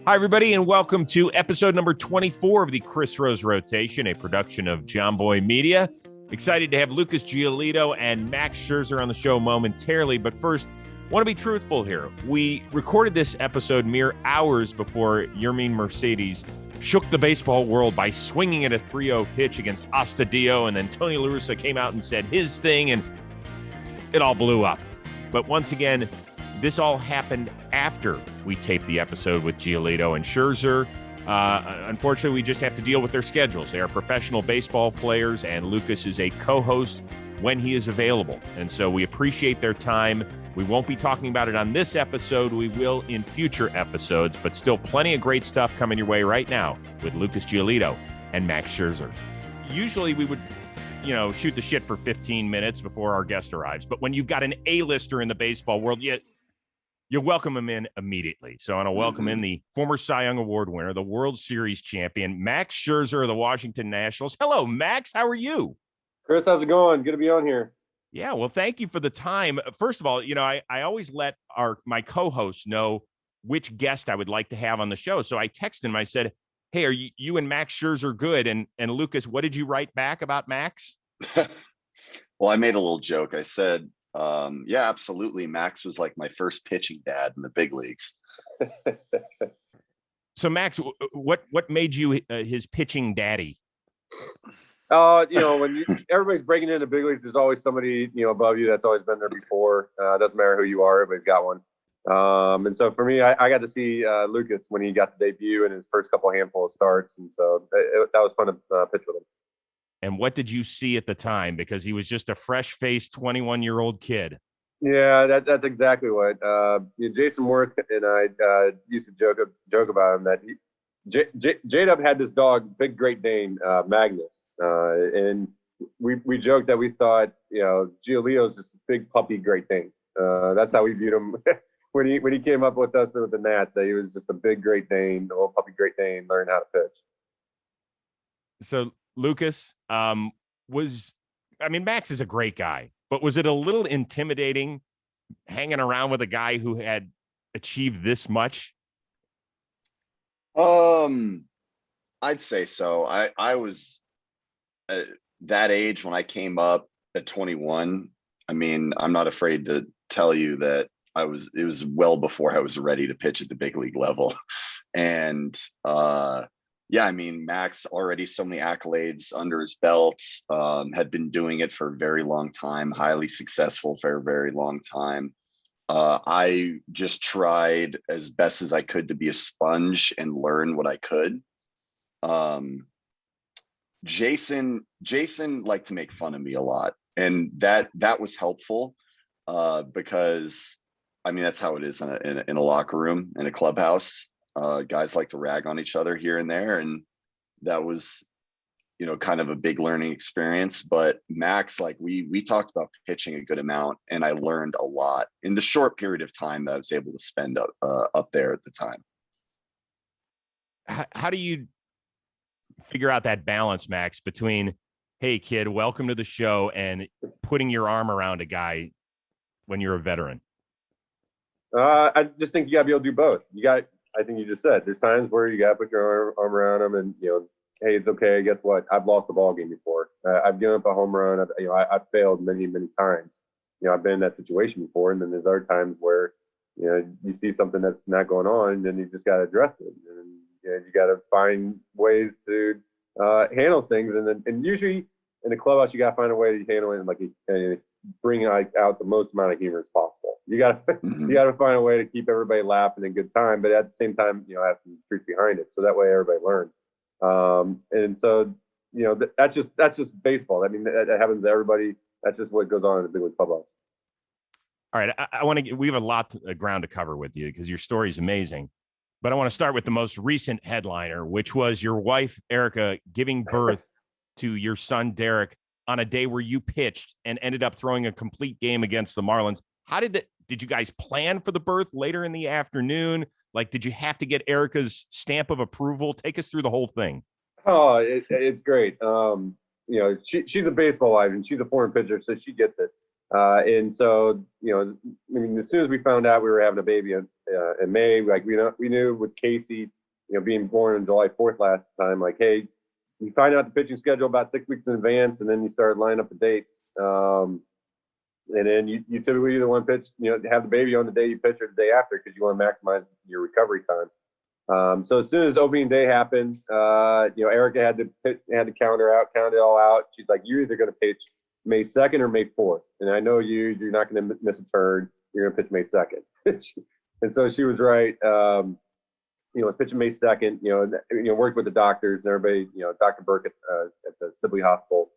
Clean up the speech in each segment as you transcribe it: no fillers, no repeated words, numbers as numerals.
Hi, everybody, and welcome to episode number 24 of the Chris Rose Rotation, a production of Jomboy Media. Excited to have Lucas Giolito and Max Scherzer on the show momentarily, but first, want to be truthful here. We recorded this episode mere hours before Yermin Mercedes shook the baseball world by swinging at a 3-0 pitch against Astudillo, and then Tony La Russa came out and said his thing, and it all blew up. But once again, this all happened after we taped the episode with Giolito and Scherzer. Unfortunately, we just have to deal with their schedules. They are professional baseball players, and Lucas is a co-host when he is available. And so we appreciate their time. We won't be talking about it on this episode. We will in future episodes, but still plenty of great stuff coming your way right now with Lucas Giolito and Max Scherzer. Usually we would, shoot the shit for 15 minutes before our guest arrives. But when you've got an A-lister in the baseball world, you welcome him in immediately. So I want to welcome in the former Cy Young Award winner, the World Series champion, Max Scherzer of the Washington Nationals. Hello, Max. How are you? Chris, how's it going? Good to be on here. Yeah, well, thank you for the time. First of all, I always let my co-hosts know which guest I would like to have on the show. So I texted him. I said, hey, are you and Max Scherzer good? And Lucas, what did you write back about Max? Well, I made a little joke. I said, yeah, absolutely. Max was like my first pitching dad in the big leagues. So, Max, what made you his pitching daddy? When everybody's breaking into big leagues, there's always somebody, above you that's always been there before. Doesn't matter who you are, everybody's got one. And so for me, I got to see Lucas when he got the debut in his first handful of starts. And so that was fun to pitch with him. And what did you see at the time? Because he was just a fresh-faced 21-year-old kid. Yeah, that's exactly what. Jason Worth and I used to joke about him that J-Dub had this dog, big Great Dane, Magnus. And we joked that we thought, Giolito's just a big puppy Great Dane. That's how we viewed him when he came up with us with the Nats, that he was just a big Great Dane, a little puppy Great Dane, learning how to pitch. So, Lucas, Max is a great guy, but was it a little intimidating hanging around with a guy who had achieved this much? I'd say so. I was that age when I came up at 21. I'm not afraid to tell you that it was well before I was ready to pitch at the big league level. And, Max already so many accolades under his belt, had been doing it for a very long time, highly successful for a very long time. I just tried as best as I could to be a sponge and learn what I could. Jason liked to make fun of me a lot, and that was helpful because that's how it is in a locker room, in a clubhouse. Guys like to rag on each other here and there, and that was kind of a big learning experience. But Max, we talked about pitching a good amount, and I learned a lot in the short period of time that I was able to spend up there at the time. How do you figure out that balance, Max, between, hey kid, welcome to the show, and putting your arm around a guy when you're a veteran? I just think you gotta be able to do both. I think you just said there's times where you gotta put your arm around him, and hey, it's okay. Guess what? I've lost a ball game before. I've given up a home run. I've failed many times. I've been in that situation before, and then there's other times where you see something that's not going on, and then you just gotta address it, and you gotta find ways to handle things, and usually in the clubhouse you gotta find a way to handle it and bring out the most amount of humor as possible. You gotta find a way to keep everybody laughing and good time, but at the same time, have some truth behind it, so that way everybody learns. And so that's just baseball. That happens to everybody. That's just what goes on in the big league clubhouse. All right, we have a lot of ground to cover with you because your story is amazing. But I want to start with the most recent headliner, which was your wife, Erica, giving birth to your son, Derek, on a day where you pitched and ended up throwing a complete game against the Marlins. How did you guys plan for the birth later in the afternoon? Did you have to get Erica's stamp of approval? Take us through the whole thing. Oh, it's great. She's a baseball wife, and she's a foreign pitcher, so she gets it. And so, as soon as we found out we were having a baby, in May. Like we knew with Casey, being born on July 4th last time, like, hey, you find out the pitching schedule about 6 weeks in advance, and then you start lining up the dates. And then you typically either want to pitch, have the baby on the day you pitch or the day after because you want to maximize your recovery time. So as soon as opening day happened, Erica had to count it all out. She's like, you're either going to pitch May 2nd or May 4th. And I know you're not going to miss a turn. You're going to pitch May 2nd. And so she was right. Pitching May 2nd, worked with the doctors and everybody, Dr. Burke at the Sibley Hospital.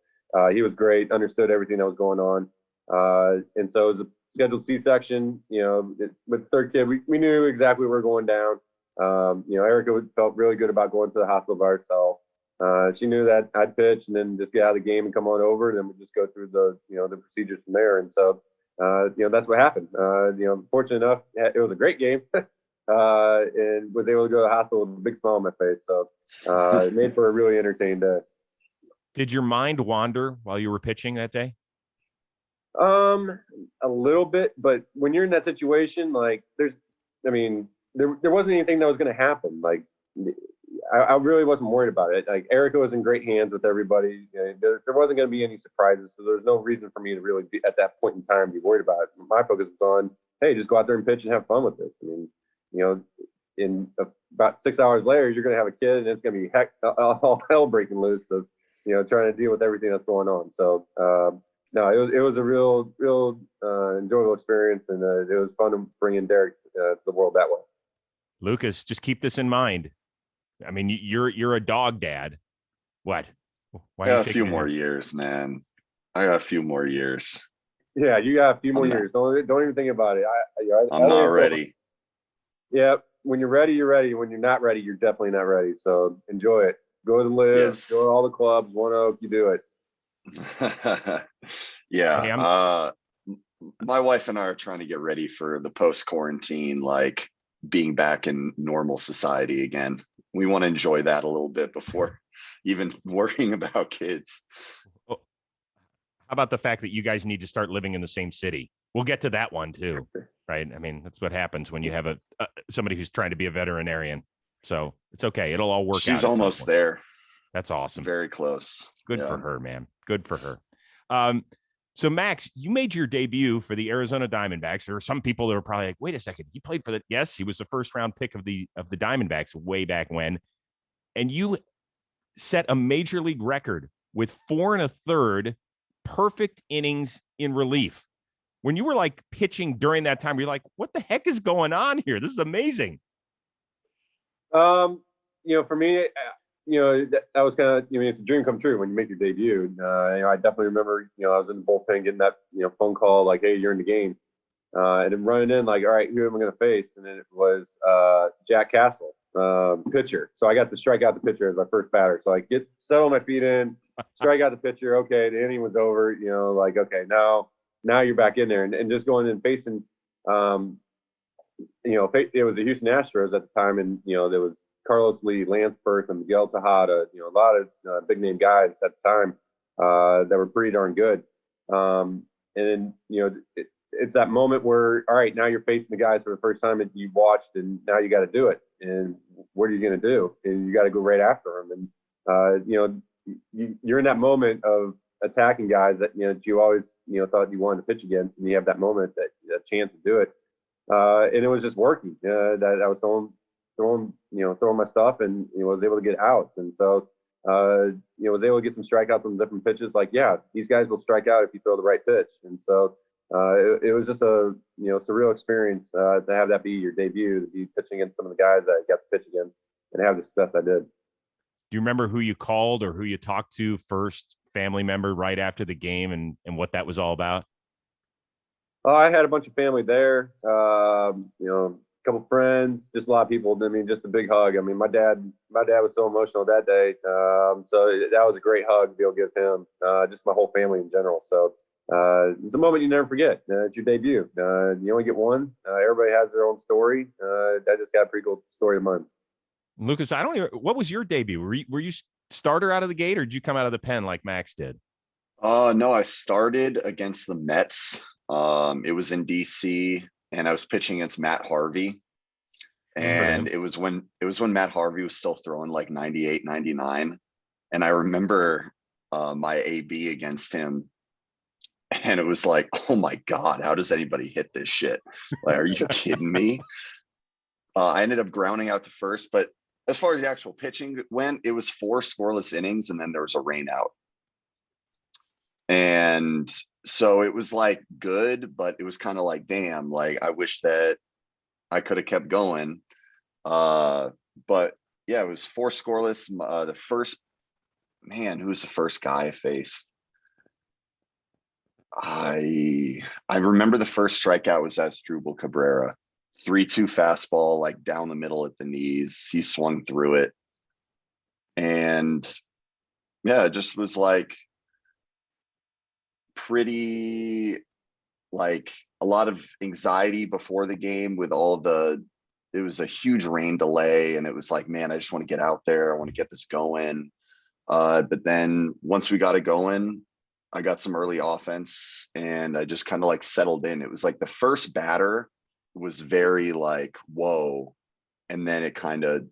He was great, understood everything that was going on. And so it was a scheduled C-section, with the third kid, we knew exactly where we were going down. Erica felt really good about going to the hospital by herself. She knew that I'd pitch and then just get out of the game and come on over. And then we'd just go through the procedures from there. And so, that's what happened. Fortunate enough, it was a great game. And was able to go to the hospital with a big smile on my face. So it made for a really entertaining day. Did your mind wander while you were pitching that day? A little bit, but when you're in that situation, like there wasn't anything that was going to happen. Like I really wasn't worried about it. Like Erica was in great hands with everybody. There wasn't going to be any surprises. So there's no reason for me to really be at that point in time, be worried about it. My focus was on, hey, just go out there and pitch and have fun with this. I mean, in about 6 hours later, you're going to have a kid and it's going to be all hell breaking loose of, trying to deal with everything that's going on. So, no, it was a real enjoyable experience, and it was fun to bring in Derek to the world that way. Lucas, just keep this in mind. I mean, you're a dog dad. What? I got a few more years, man. I got a few more years. Yeah, you got a few more years. Don't even think about it. I'm not ready. Yeah, when you're ready, you're ready. When you're not ready, you're definitely not ready. So enjoy it. Go to the live. Yes. Go to all the clubs. One Oak, you do it. Yeah. My wife and I are trying to get ready for the post-quarantine, like being back in normal society again. We want to enjoy that a little bit before even worrying about kids. Well, how about the fact that you guys need to start living in the same city? We'll get to that one too, right? I mean, that's what happens when you have somebody who's trying to be a veterinarian. So it's okay. It'll all work out. She's almost there. That's awesome. Very close. Good for her, man. Good for her. So Max, you made your debut for the Arizona Diamondbacks. There are some people that are probably like, wait a second, he played for the, yes, he was the first round pick of the Diamondbacks way back when. And you set a major league record with 4 1/3 perfect innings in relief. When you were like pitching during that time, you're like, what the heck is going on here? This is amazing. For me, that was kind of, it's a dream come true when you make your debut. I definitely remember, I was in the bullpen getting that, phone call like, hey, you're in the game. And then running in like, all right, who am I going to face? And then it was Jack Castle, pitcher. So I got to strike out the pitcher as my first batter. So I settle my feet in, strike out the pitcher. Okay, the inning was over. Okay, now you're back in there. And just going and facing, it was the Houston Astros at the time. And, there was Carlos Lee, Lance Firth, and Miguel Tejada, a lot of big name guys at the time that were pretty darn good. And then, it's that moment where, all right, now you're facing the guys for the first time that you watched, and now you got to do it. And what are you going to do? And you got to go right after them. And, you're in that moment of attacking guys that, you always, thought you wanted to pitch against, and you have that moment, that chance to do it. And it was just working. That I was throwing my stuff, and was able to get outs. And so was able to get some strikeouts on different pitches. Like, yeah, these guys will strike out if you throw the right pitch. And so it was just a surreal experience to have that be your debut, to be pitching against some of the guys that I got to pitch against and have the success I did. Do you remember who you called or who you talked to first, family member, right after the game, and what that was all about? I had a bunch of family there, a couple friends, just a lot of people. I mean, just a big hug. I mean, my dad was so emotional that day. So that was a great hug to be able to give him, just my whole family in general. So it's a moment you never forget. It's your debut. You only get one. Everybody has their own story. That just got a pretty cool story of mine. Lucas, what was your debut? Were you starter out of the gate, or did you come out of the pen like Max did? No, I started against the Mets. It was in DC, and I was pitching against Matt Harvey. And it was when Matt Harvey was still throwing like 98, 99. And I remember my AB against him, and it was like, oh my God, how does anybody hit this shit? Like, are you kidding me? I ended up grounding out to first, but as far as the actual pitching went, it was 4 scoreless innings, and then there was a rain out. And so it was like good, but it was kind of like, damn, like I wish that I could have kept going. But yeah, it was 4 scoreless. The first man, who was the first guy I faced? I remember the first strikeout was Asdrubal Cabrera. 3-2 fastball, like down the middle at the knees. He swung through it. And yeah, it just was like pretty, like a lot of anxiety before the game with it was a huge rain delay. And it was like, man, I just want to get out there. I want to get this going. But then once we got it going, I got some early offense and I just kind of like settled in. It was like the first batter was very like, whoa. And then it kind of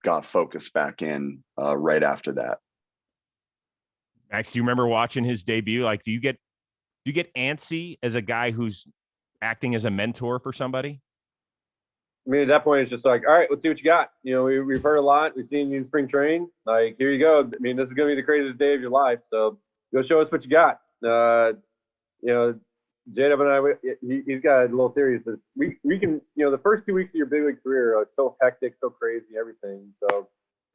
got focused back in right after that. Max, do you remember watching his debut? Like, do you get antsy as a guy who's acting as a mentor for somebody? I mean, at that point, it's just like, all right, let's see what you got. You know, we've heard a lot. We've seen you in spring training. Like, here you go. I mean, this is going to be the craziest day of your life. So go show us what you got. You know, J-Dub and I, he's got a little theory. Says we can, you know, the first 2 weeks of your big league career are so hectic, so crazy, everything. So,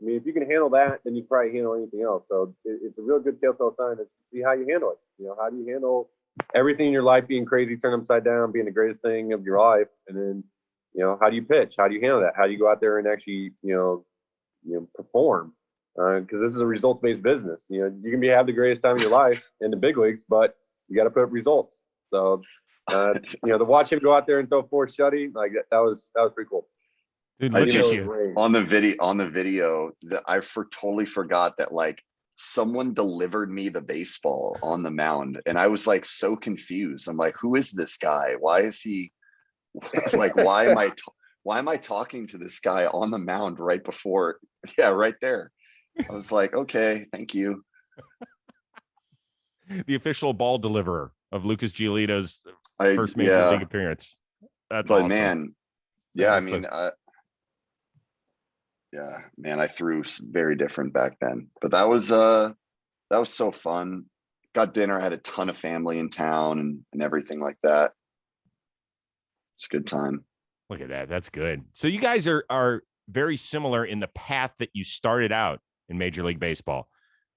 I mean, if you can handle that, then you probably handle anything else. So it's a real good telltale sign to see how you handle it. You know, how do you handle everything in your life being crazy, turned upside down, being the greatest thing of your life, and then, you know, how do you pitch? How do you handle that? How do you go out there and actually, you know, perform? Because this is a results-based business. You know, you can have the greatest time of your life in the big leagues, but you got to put up results. So, you know, to watch him go out there and throw 4 shutty, like that was pretty cool. Dude, I just on the video that I totally forgot that like someone delivered me the baseball on the mound, and I was like so confused. I'm like, who is this guy? Why is he like? Why am I talking to this guy on the mound right before? Yeah, right there. I was like, okay, thank you. The official ball deliverer of Lucas Giolito's first major league appearance. That's awesome. Man, yeah, I mean, I threw very different back then, but that was so fun. Got dinner, had a ton of family in town and everything like that. It's a good time. Look at that. That's good. So you guys are very similar in the path that you started out in Major League Baseball.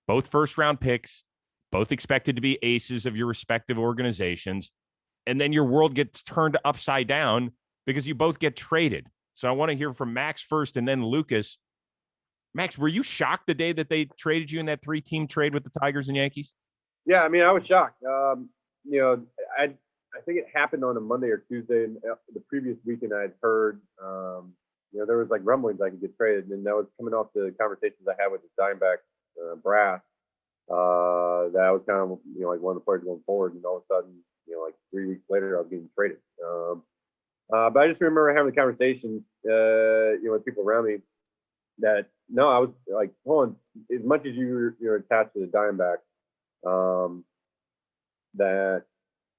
Both first round picks, both expected to be aces of your respective organizations. And then your world gets turned upside down because you both get traded. So I want to hear from Max first and then Lucas. Max, were you shocked the day that they traded you in that 3-team trade with the Tigers and Yankees? Yeah, I mean, I was shocked. You know, I think it happened on a Monday or Tuesday. And the previous weekend, I had heard, you know, there was like rumblings I could get traded. And that was coming off the conversations I had with the Diamondbacks brass. That was kind of, you know, like one of the players going forward. And all of a sudden, you know, like 3 weeks later, I was getting traded. But I just remember having the conversations, you know, with people around me that, no, I was like, hold on, as much as you're attached to the Diamondbacks, that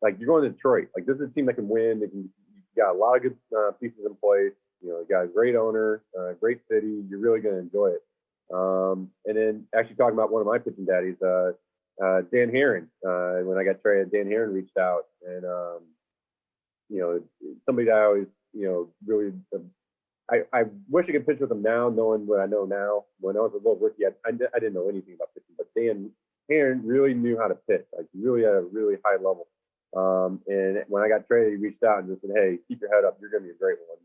like you're going to Detroit. Like this is a team that can win. You got a lot of good pieces in place. You know, you got a great owner, great city. You're really going to enjoy it. And then actually talking about one of my pitching daddies, Dan Heron. When I got traded, Dan Heron reached out and, you know, somebody that I always, you know, really, I wish I could pitch with him now, knowing what I know now. When I was a little rookie, I didn't know anything about pitching, but Dan Heron really knew how to pitch, like really at a really high level. And when I got traded, he reached out and just said, "Hey, keep your head up. You're going to be a great one."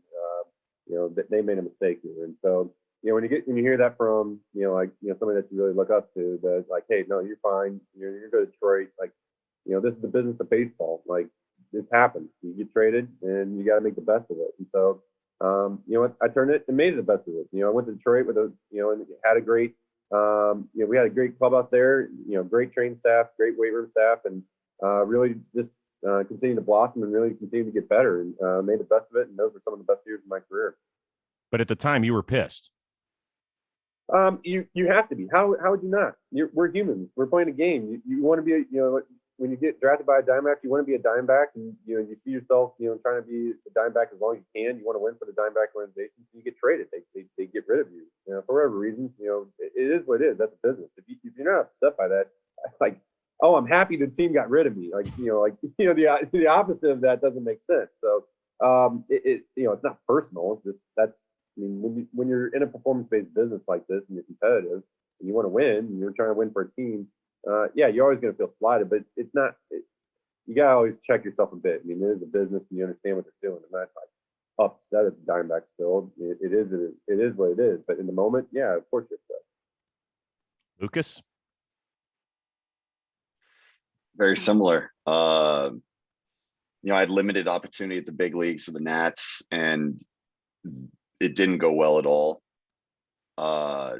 You know, they made a mistake here, and so you know when you hear that from you know like you know somebody that you really look up to, that's like, "Hey, no, you're fine. You're going to Detroit. Like, you know, this is the business of baseball. Like, this happens. You get traded, and you got to make the best of it." And so, you know what? I turned it and made the best of it. You know, I went to Detroit with and had a great, you know, we had a great clubhouse there. You know, great training staff, great weight room staff, and really just continue to blossom and really continue to get better and made the best of it. And those were some of the best years of my career. But at the time, you were pissed. You have to be. How would you not? We're humans. We're playing a game. You want to be, when you get drafted by a Diamondback, you want to be a Diamondback, and you see yourself, trying to be a Diamondback as long as you can. You want to win for the Diamondback organization. So you get traded. They get rid of you. For whatever reasons. It is what it is. That's a business. If you're not upset by that, like, oh, I'm happy the team got rid of me. The opposite of that doesn't make sense. So it's not personal. It's just when you're in a performance-based business like this and you're competitive and you want to win and you're trying to win for a team, you're always going to feel slighted. But it's not. You gotta always check yourself a bit. It is a business, and you understand what they're doing. I'm not upset at the Diamondbacks still. It is what it is. But in the moment, yeah, of course you're upset. Lucas? Very similar. I had limited opportunity at the big leagues with the Nats, and it didn't go well at all. I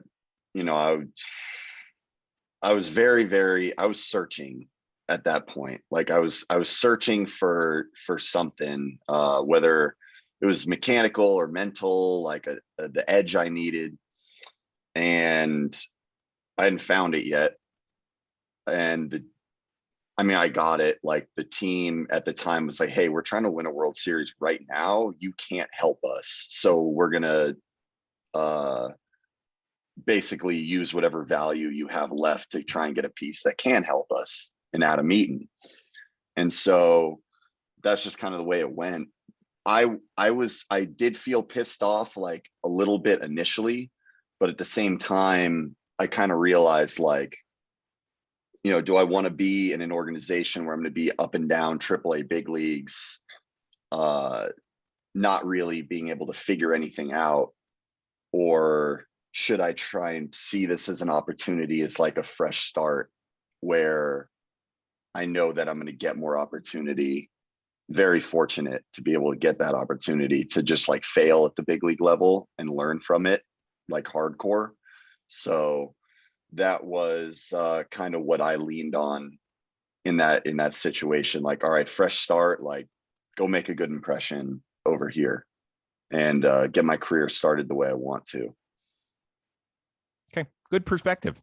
was I was searching at that point. Like I was searching for something, whether it was mechanical or mental, like the edge I needed, and I hadn't found it yet. And I got it. Like the team at the time was like, hey, we're trying to win a World Series right now. You can't help us. So we're going to basically use whatever value you have left to try and get a piece that can help us in Adam Eaton. And so that's just kind of the way it went. I did feel pissed off like a little bit initially, but at the same time, I kind of realized like, do I want to be in an organization where I'm going to be up and down AAA big leagues, not really being able to figure anything out? Or should I try and see this as an opportunity, as like a fresh start where I know that I'm going to get more opportunity? Very fortunate to be able to get that opportunity to just like fail at the big league level and learn from it, like hardcore. So that was kind of what I leaned on in that situation. Like, all right, fresh start, like go make a good impression over here and get my career started the way I want to. Okay. Good perspective.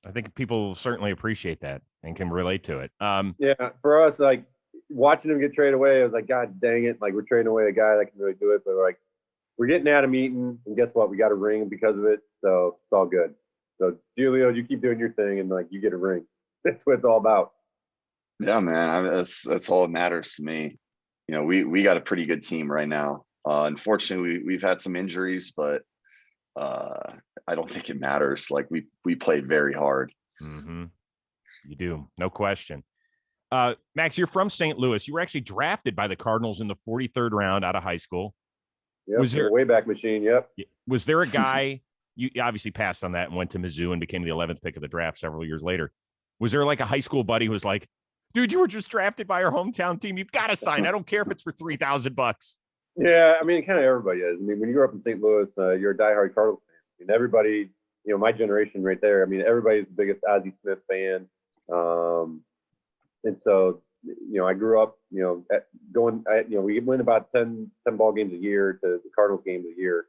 I think people will certainly appreciate that and can relate to it. Yeah, for us, like watching him get traded away, I was like, God dang it. Like we're trading away a guy that can really do it. But like we're getting Adam Eaton, and guess what? We got a ring because of it. So it's all good. So Giolito, you keep doing your thing, and like you get a ring. That's what it's all about. Yeah, man. That's all that matters to me. We got a pretty good team right now. Unfortunately, we've had some injuries, but I don't think it matters. Like we played very hard. Mm-hmm. You do, no question. Max, you're from St. Louis. You were actually drafted by the Cardinals in the 43rd round out of high school. Yep, was there the Wayback Machine? Yep. Was there a guy? You obviously passed on that and went to Mizzou and became the 11th pick of the draft several years later. Was there like a high school buddy who was like, dude, you were just drafted by our hometown team. You've got to sign. I don't care if it's for $3,000. Yeah, kind of everybody is. When you grew up in St. Louis, you're a diehard Cardinals fan. Everybody, my generation right there. Everybody's the biggest Ozzie Smith fan. And so, I grew up, we win about 10 ball games a year to the Cardinals games a year.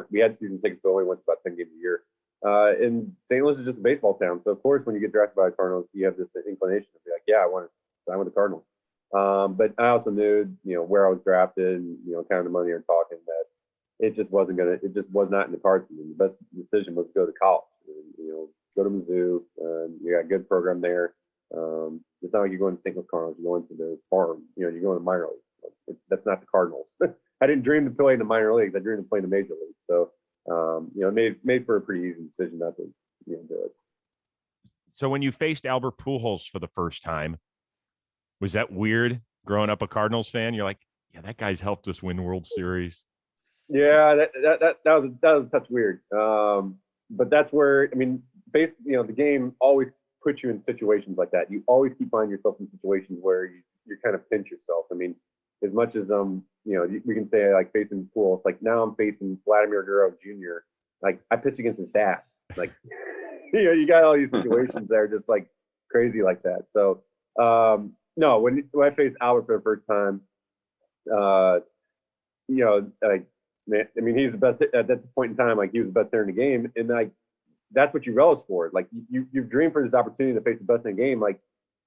We had season tickets, but only went to about 10 games a year. And St. Louis is just a baseball town. So, of course, when you get drafted by the Cardinals, you have this inclination to be like, yeah, I want to sign with the Cardinals. But I also knew, where I was drafted and, kind of the money you're talking, that it just was not in the cards for me. The best decision was to go to college, and, go to Mizzou. You got a good program there. It's not like you're going to St. Louis Cardinals, you're going to the farm, you're going to minor leagues. That's not the Cardinals. I didn't dream to play in the minor leagues. I dreamed of playing in the major leagues. So, it made for a pretty easy decision not to, do it. So when you faced Albert Pujols for the first time, was that weird growing up a Cardinals fan? You're like, yeah, that guy's helped us win World Series. Yeah, that was a touch weird. But that's where, the game always puts you in situations like that. You always keep finding yourself in situations where you kind of pinch yourself. As much as we can say like facing Pujols, like now I'm facing Vladimir Guerrero Jr. Like I pitch against his dad. Like you got all these situations that are just like crazy like that. So no, when I faced Albert for the first time, like I mean, he's the best at that point in time. Like, he was the best hitter in the game, and like that's what you relish for. Like, you dream for this opportunity to face the best in the game. Like,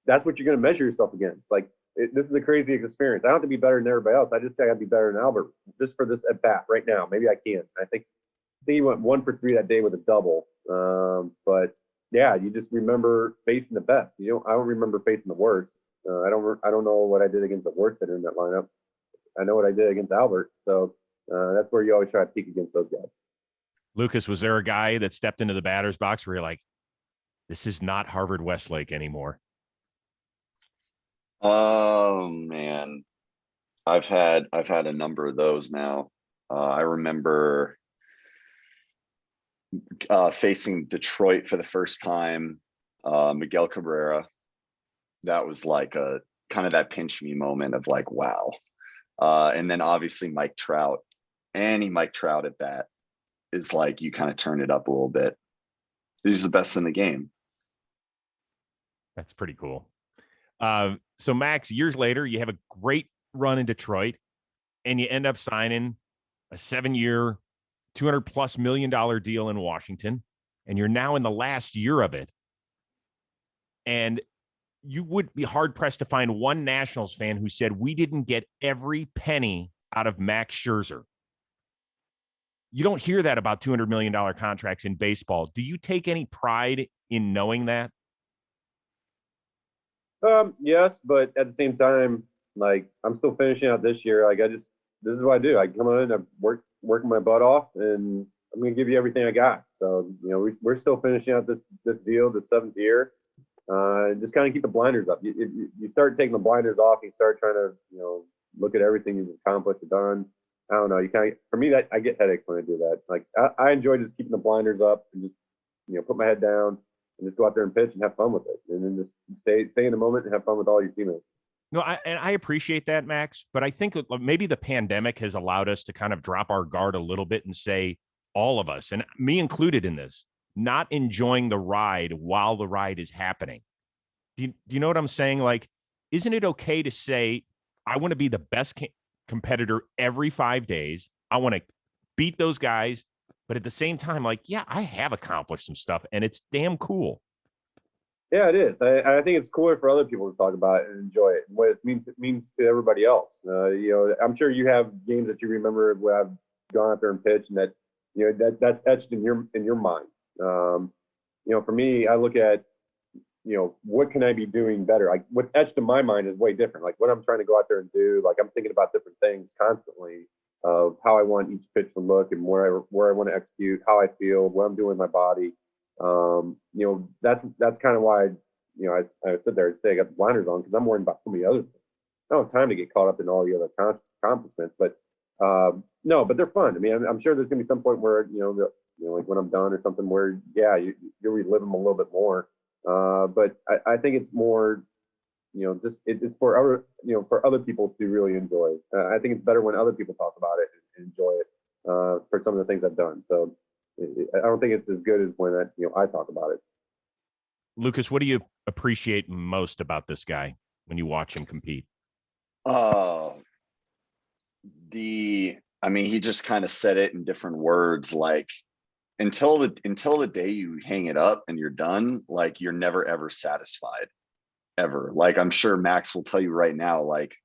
that's what you're going to measure yourself against. Like, this is a crazy experience. I don't have to be better than everybody else. I just got to be better than Albert just for this at bat right now. Maybe I can. I think he went 1 for 3 that day with a double. But yeah, you just remember facing the best. I don't remember facing the worst. I don't know what I did against the worst hitter in that lineup. I know what I did against Albert. So that's where you always try to peak against those guys. Lucas, was there a guy that stepped into the batter's box where you're like, this is not Harvard Westlake anymore? Oh man, I've had a number of those now. I remember facing Detroit for the first time, Miguel Cabrera. That was like a kind of that pinch me moment of like, wow. And then obviously Mike Trout. Any Mike Trout at bat is like, you kind of turn it up a little bit. He's the best in the game. That's pretty cool. So Max, years later, you have a great run in Detroit, and you end up signing a 7-year, $200+ million deal in Washington, and you're now in the last year of it. And you would be hard pressed to find one Nationals fan who said we didn't get every penny out of Max Scherzer. You don't hear that about $200 million contracts in baseball. Do you take any pride in knowing that? Yes, but at the same time, like, I'm still finishing out this year. Like, this is what I do. I come on, I working my butt off, and I'm going to give you everything I got. So, we're still finishing out this deal, the 7th year. Just kind of keep the blinders up. You start taking the blinders off, you start trying to, look at everything you've accomplished and done. I don't know. For me, that I get headaches when I do that. Like, I enjoy just keeping the blinders up and just, put my head down and just go out there and pitch and have fun with it. And then just stay in the moment and have fun with all your teammates. No, I appreciate that, Max, but I think maybe the pandemic has allowed us to kind of drop our guard a little bit and say, all of us, and me included in this, not enjoying the ride while the ride is happening. Do you know what I'm saying? Like, isn't it okay to say, I want to be the best competitor every 5 days. I want to beat those guys. But at the same time, like, yeah, I have accomplished some stuff, and it's damn cool. Yeah, it is. I think it's cooler for other people to talk about it and enjoy it, what it means to everybody else. I'm sure you have games that you remember where I've gone out there and pitched, and that's etched in your mind. For me, I look at, what can I be doing better? Like, what's etched in my mind is way different. Like, what I'm trying to go out there and do. Like, I'm thinking about different things constantly of how I want each pitch to look and where I want to execute, how I feel, what I'm doing with my body. That's kind of why, I sit there and say I got the blinders on, because I'm worried about so many other things. I don't have time to get caught up in all the other accomplishments, but no, but they're fun. I mean, I'm sure there's going to be some point where, like when I'm done or something where, yeah, you'll relive them a little bit more. But I think it's more, it's for other people to really enjoy. I think it's better when other people talk about it and enjoy it for some of the things I've done. So I don't think it's as good as when I talk about it. Lucas, what do you appreciate most about this guy when you watch him compete? He just kind of said it in different words, like, until the day you hang it up and you're done, like, you're never ever satisfied, ever. Like, I'm sure Max will tell you right now, like,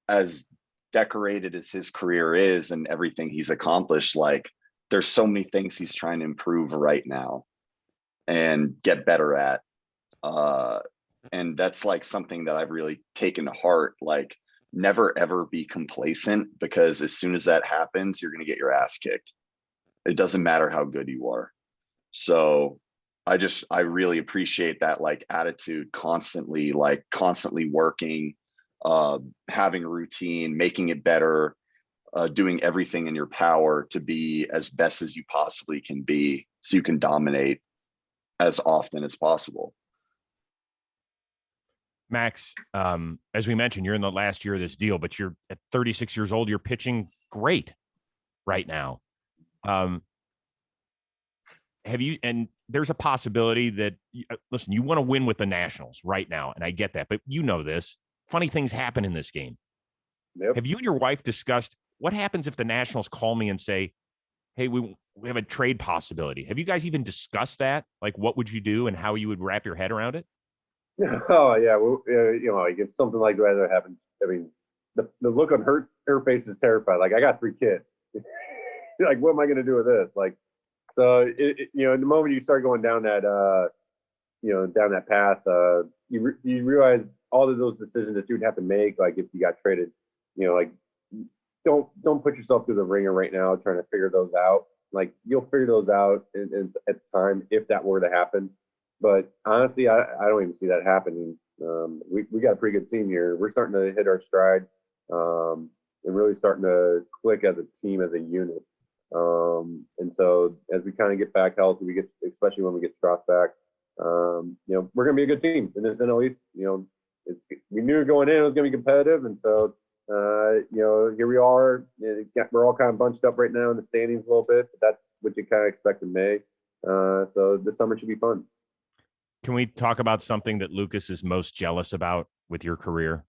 as decorated as his career is and everything he's accomplished, like, there's so many things he's trying to improve right now and get better at. And that's like something that I've really taken to heart. Like, never ever be complacent, because as soon as that happens, you're going to get your ass kicked. It doesn't matter how good you are. So I really appreciate that, like, attitude, constantly working, having a routine, making it better, doing everything in your power to be as best as you possibly can be, so you can dominate as often as possible. Max, as we mentioned, you're in the last year of this deal, but you're at 36 years old. You're pitching great right now. And there's a possibility that, listen, you want to win with the Nationals right now, and I get that, but this. Funny things happen in this game. Yep. Have you and your wife discussed what happens if the Nationals call me and say, hey, we have a trade possibility? Have you guys even discussed that? Like, what would you do and how you would wrap your head around it? Oh yeah, well, like if something like that happens, I mean, the look on her face is terrified. Like, I got 3 kids. Like, what am I going to do with this? Like, so in the moment you start going down that down that path, you realize all of those decisions that you'd have to make. Like, if you got traded, like, don't put yourself through the ringer right now trying to figure those out. Like, you'll figure those out at the time if that were to happen. But honestly, I don't even see that happening. We got a pretty good team here. We're starting to hit our stride, and really starting to click as a team, as a unit. And so as we kind of get back healthy, especially when we get Strauss back, we're going to be a good team in this NL East. We knew going in it was going to be competitive, and so here we are. We're all kind of bunched up right now in the standings a little bit, but that's what you kind of expect in May. So this summer should be fun. Can we talk about something that Lucas is most jealous about with your career?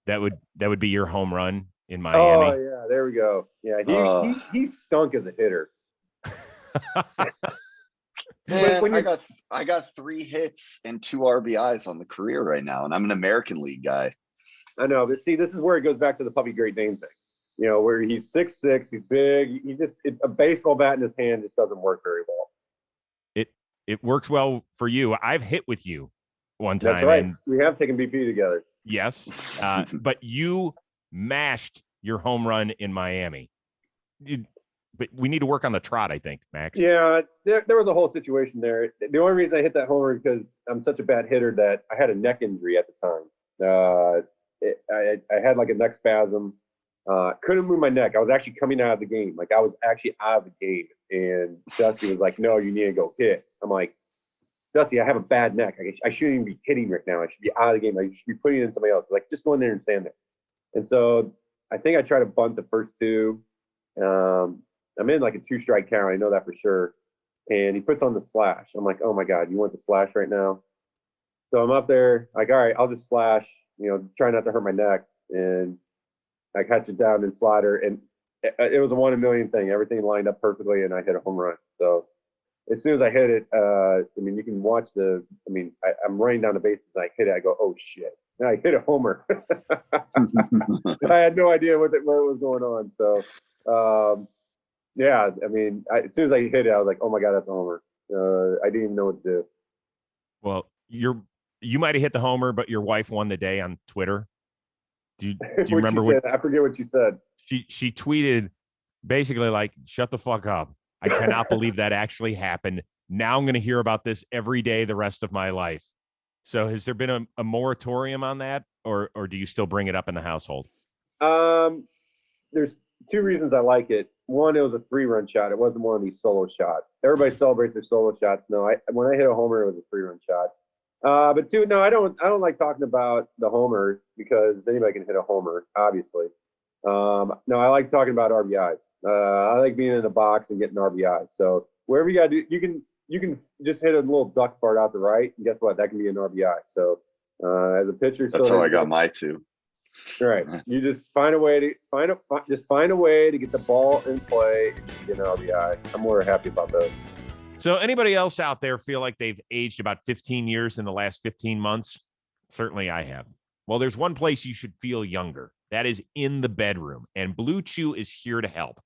That would be your home run in Miami. Oh yeah, there we go. Yeah, he stunk as a hitter. Man, I got 3 hits and 2 RBIs on the career right now, and I'm an American League guy. I know, but see, this is where it goes back to the puppy Great Dane thing. Where he's 6'6", he's big. A baseball bat in his hand just doesn't work very well. It works well for you. I've hit with you one time. That's right. And we have taken BP together. Yes, but you mashed your home run in Miami. But we need to work on the trot, I think, Max. Yeah, there was a whole situation there. The only reason I hit that homer is because I'm such a bad hitter that I had a neck injury at the time. I had like a neck spasm. Couldn't move my neck. I was actually coming out of the game. Like, I was actually out of the game. And Dusty was like, no, you need to go hit. I'm like, Dusty, I have a bad neck. I shouldn't even be hitting right now. I should be out of the game. I should be putting it in somebody else. Like, just go in there and stand there. And so I think I tried to bunt the first 2. I'm in like a 2-strike count. I know that for sure. And he puts on the slash. I'm like, oh my God, you want the slash right now? So I'm up there, like, all right, I'll just slash, try not to hurt my neck. And I catch it down and slider. And it was a 1 in a million thing. Everything lined up perfectly, and I hit a home run. So as soon as I hit it, you can watch I'm running down the bases, and I hit it. I go, oh shit! And I hit a homer. I had no idea what was going on. So, as soon as I hit it, I was like, oh my God, that's a homer. I didn't even know what to do. Well, you might have hit the homer, but your wife won the day on Twitter. Do you remember what? I forget what she said. She tweeted basically like, shut the fuck up. I cannot believe that actually happened. Now I'm going to hear about this every day the rest of my life. So has there been a moratorium on that, or do you still bring it up in the household? There's 2 reasons I like it. One, it was a 3-run shot. It wasn't one of these solo shots. Everybody celebrates their solo shots. No, when I hit a homer, it was a 3-run shot. But 2, no, I don't like talking about the homer because anybody can hit a homer, obviously. No, I like talking about RBIs. I like being in the box and getting RBIs. So wherever you gotta do, you can just hit a little duck fart out the right, and guess what? That can be an RBI. So as a pitcher, that's how I got my 2. Right. You just find a way to get the ball in play and you get an RBI. I'm more happy about those. So anybody else out there feel like they've aged about 15 years in the last 15 months? Certainly I have. Well, there's one place you should feel younger. That is in the bedroom. And Blue Chew is here to help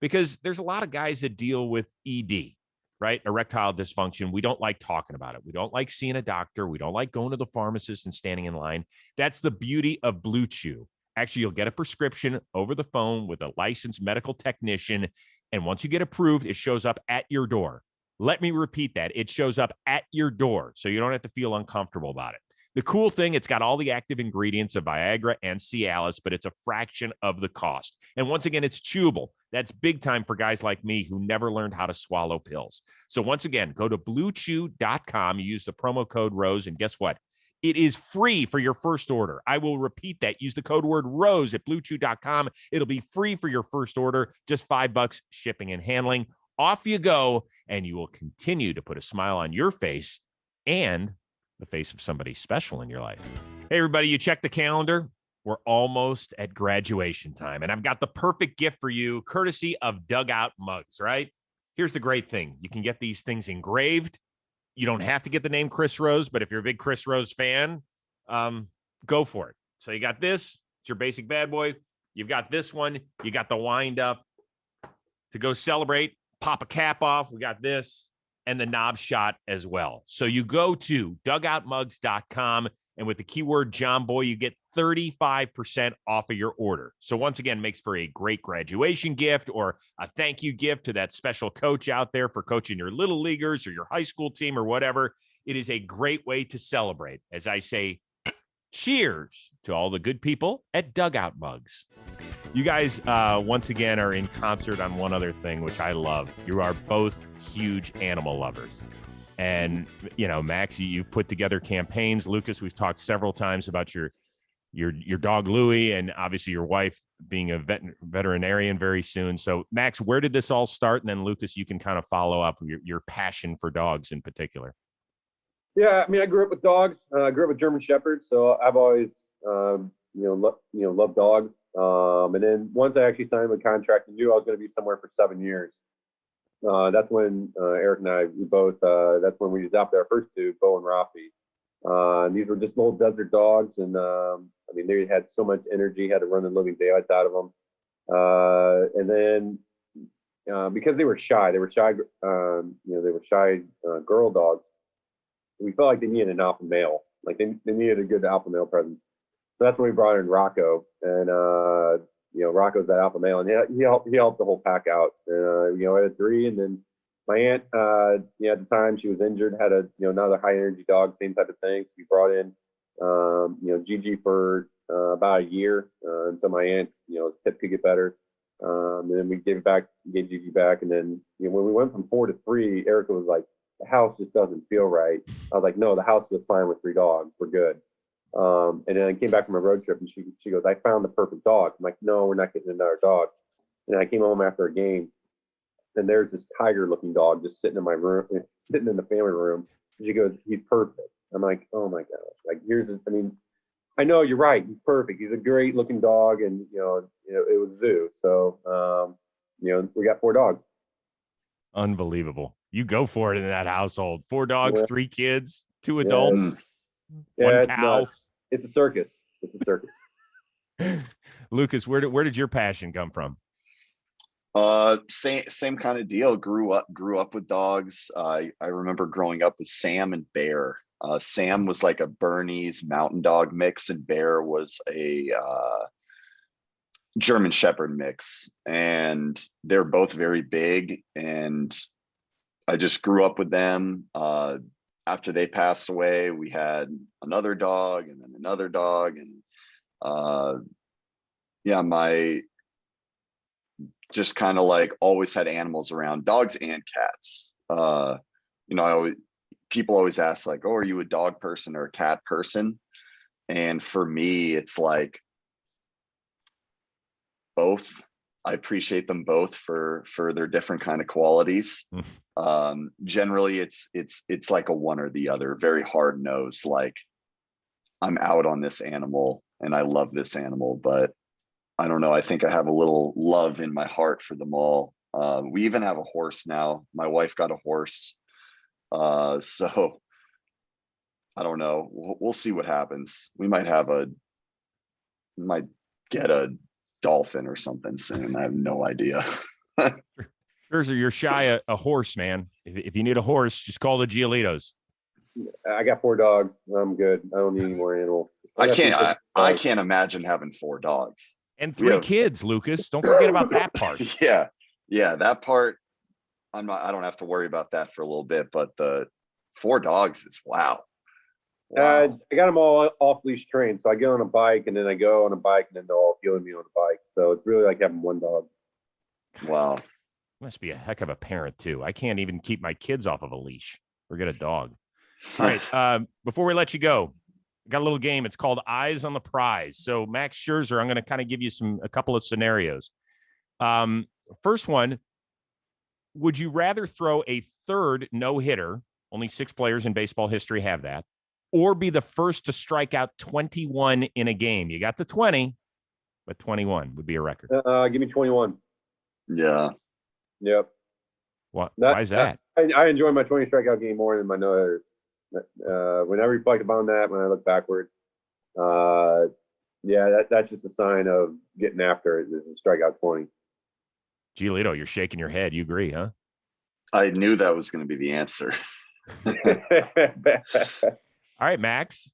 because there's a lot of guys that deal with ED, right? Erectile dysfunction. We don't like talking about it. We don't like seeing a doctor. We don't like going to the pharmacist and standing in line. That's the beauty of Blue Chew. Actually, you'll get a prescription over the phone with a licensed medical technician. And once you get approved, it shows up at your door. Let me repeat that. It shows up at your door, so you don't have to feel uncomfortable about it. The cool thing, it's got all the active ingredients of Viagra and Cialis, but it's a fraction of the cost. And once again, it's chewable. That's big time for guys like me who never learned how to swallow pills. So once again, go to bluechew.com. You use the promo code ROSE, and guess what? It is free for your first order. I will repeat that. Use the code word ROSE at bluechew.com. It'll be free for your first order, just $5 shipping and handling. Off you go, and you will continue to put a smile on your face and the face of somebody special in your life. Hey, everybody, you check the calendar. We're almost at graduation time, and I've got the perfect gift for you, courtesy of Dugout Mugs, right? Here's the great thing. You can get these things engraved. You don't have to get the name Chris Rose, but if you're a big Chris Rose fan, go for it. So you got this. It's your basic bad boy. You've got this one. You got the wind up to go celebrate, pop a cap off. We got this and the knob shot as well. So you go to dugoutmugs.com, and with the keyword Jomboy, you get 35% off of your order. So once again, makes for a great graduation gift or a thank you gift to that special coach out there for coaching your little leaguers or your high school team or whatever. It is a great way to celebrate. As I say, cheers to all the good people at Dugout Mugs. You guys, once again, are in concert on one other thing, which I love. You are both huge animal lovers. And, you know, Max, you've put together campaigns. Lucas, we've talked several times about your dog, Louie, and obviously your wife being a veterinarian very soon. So, Max, where did this all start? And then, Lucas, you can kind of follow up your passion for dogs in particular. Yeah, I mean, I grew up with dogs. I grew up with German Shepherds, so I've always, loved dogs. And then once I actually signed my contract and knew I was going to be somewhere for 7 years, that's when Eric and I, that's when we adopted our first two, Bo and Rafi. And these were just little desert dogs, and I mean, they had so much energy, had to run the living daylights out of them. And then because they were shy girl dogs. We felt like they needed an alpha male, like they needed a good alpha male presence. So that's when we brought in Rocco, and Rocco's that alpha male, and he helped the whole pack out. I had 3, and then my aunt, at the time she was injured, had another high energy dog, same type of thing. So we brought in, Gigi for about a year until my aunt, his hip could get better. And then we gave Gigi back, and then when we went from 4 to 3, Erica was like, the house just doesn't feel right. I was like, no, the house was fine with 3 dogs. We're good. And then I came back from a road trip, and she goes, I found the perfect dog. I'm like, no, we're not getting another dog. And I came home after a game, and there's this tiger-looking dog just sitting in my room, sitting in the family room. And she goes, he's perfect. I'm like, oh my gosh. Like, I know you're right. He's perfect. He's a great-looking dog, and it was Zoo. So we got 4 dogs. Unbelievable. You go for it in that household. 4 dogs, Yeah. 3 kids, 2 adults, Yeah, 1 cow. It's a circus. It's a circus. Lucas, where did your passion come from? Same kind of deal. Grew up with dogs. I remember growing up with Sam and Bear. Sam was like a Bernese mountain dog mix, and Bear was a German Shepherd mix, and they're both very big, and I just grew up with them. After they passed away, we had another dog, and then another dog, and my just kind of like always had animals around, dogs and cats. People always ask like, oh, are you a dog person or a cat person? And for me, it's like both. I appreciate them both for their different kind of qualities. Generally it's like a one or the other, very hard nosed, like I'm out on this animal and I love this animal, but I don't know. I think I have a little love in my heart for them all. We even have a horse now. My wife got a horse. So I don't know. We'll see what happens. We might get a dolphin or something soon. I have no idea. Scherzer, you're shy a horse, man. If you need a horse, just call the Giolitos. I got 4 dogs. I'm good. I don't need any more animals. I can't imagine having 4 dogs. And 3 kids, Lucas. Don't forget about that part. Yeah, that part. I don't have to worry about that for a little bit, but the 4 dogs is wow. I got them all off leash trained, so I get on a bike, and then I go on a bike, and then they're all feeling me on the bike. So it's really like having 1 dog. Wow. Must be a heck of a parent too. I can't even keep my kids off of a leash. Forget a dog. All right. Before we let you go, got a little game. It's called Eyes on the Prize. So Max Scherzer, I'm going to kind of give you a couple of scenarios. First one, would you rather throw a 3rd no-hitter? Only 6 players in baseball history have that. or be the first to strike out 21 in a game? You got the 20, but 21 would be a record. Give me 21. Yeah. Yep. Why is that? I enjoy my 20 strikeout game more than my no-hitters. When I reflect upon that, when I look backwards, that's just a sign of getting after it. Is a strikeout 20. Giolito, you're shaking your head. You agree, huh? I knew that was going to be the answer. All right, Max.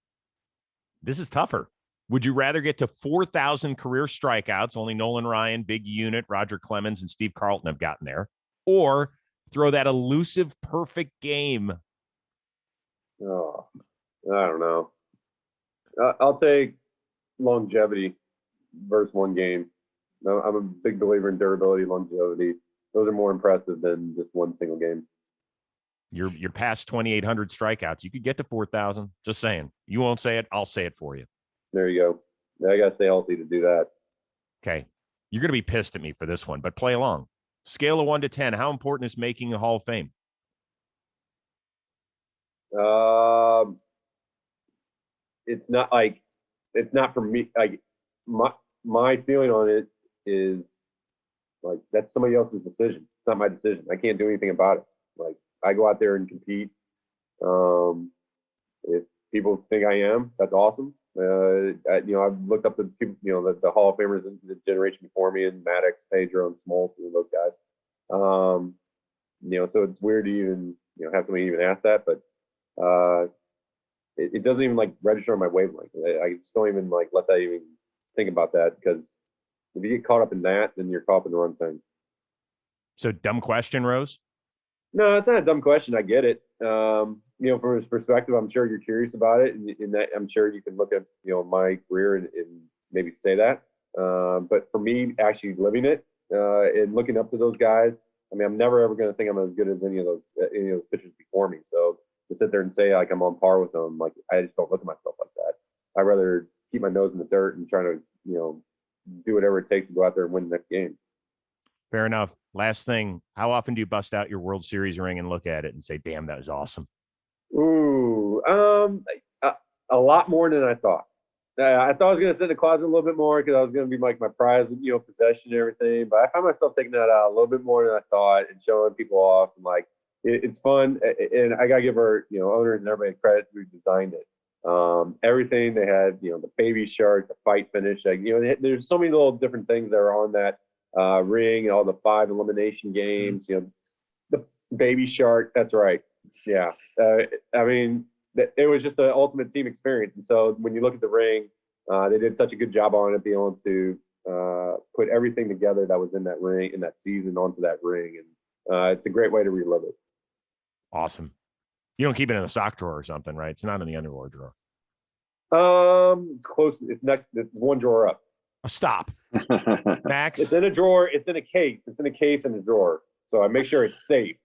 This is tougher. Would you rather get to 4,000 career strikeouts? Only Nolan Ryan, Big Unit, Roger Clemens, and Steve Carlton have gotten there. Or throw that elusive perfect game? Oh, I don't know. I'll take longevity versus one game. I'm a big believer in durability, longevity. Those are more impressive than just one single game. You're past 2,800 strikeouts. You could get to 4,000. Just saying. You won't say it. I'll say it for you. There you go. I got to stay healthy to do that. Okay. You're going to be pissed at me for this one, but play along. Scale of 1 to 10. How important is making a Hall of Fame? It's not for me. Like my feeling on it is like that's somebody else's decision. It's not my decision. I can't do anything about it. Like I go out there and compete. If people think I am, that's awesome. I've looked up the people, the Hall of Famers in the generation before me, and Maddox, Pedro, and Smoltz, and those guys. So it's weird to even have somebody even ask that, but it doesn't even like register on my wavelength. I just don't even like let that even think about that, because if you get caught up in that, then you're caught up in the wrong thing. So dumb question, Rose? No, it's not a dumb question. I get it. From his perspective, I'm sure you're curious about it, and in that, I'm sure you can look at my career and maybe say that. But for me, actually living it and looking up to those guys, I mean, I'm never ever going to think I'm as good as any of those pitchers before me. So to sit there and say like I'm on par with them, like I just don't look at myself like that. I'd rather keep my nose in the dirt and try to do whatever it takes to go out there and win the next game. Fair enough. Last thing, how often do you bust out your World Series ring and look at it and say, damn, that was awesome? Ooh, a lot more than I thought. I thought I was going to sit in the closet a little bit more because I was going to be like my prized, possession and everything. But I found myself taking that out a little bit more than I thought and showing people off. And like, it's fun. And I got to give our, owners and everybody credit who designed it. Everything they had, the baby shark, the fight finish, like, there's so many little different things that are on that ring and all the 5 elimination games, the baby shark. That's right. Yeah. I mean, it was just the ultimate team experience. And so when you look at the ring, they did such a good job on it, being able to put everything together that was in that ring, in that season, onto that ring. And it's a great way to relive it. Awesome. You don't keep it in a sock drawer or something, right? It's not in the underwear drawer. Close. It's next. It's one drawer up. Oh, stop. Max. It's in a drawer. It's in a case. It's in a case in a drawer. So I make sure it's safe.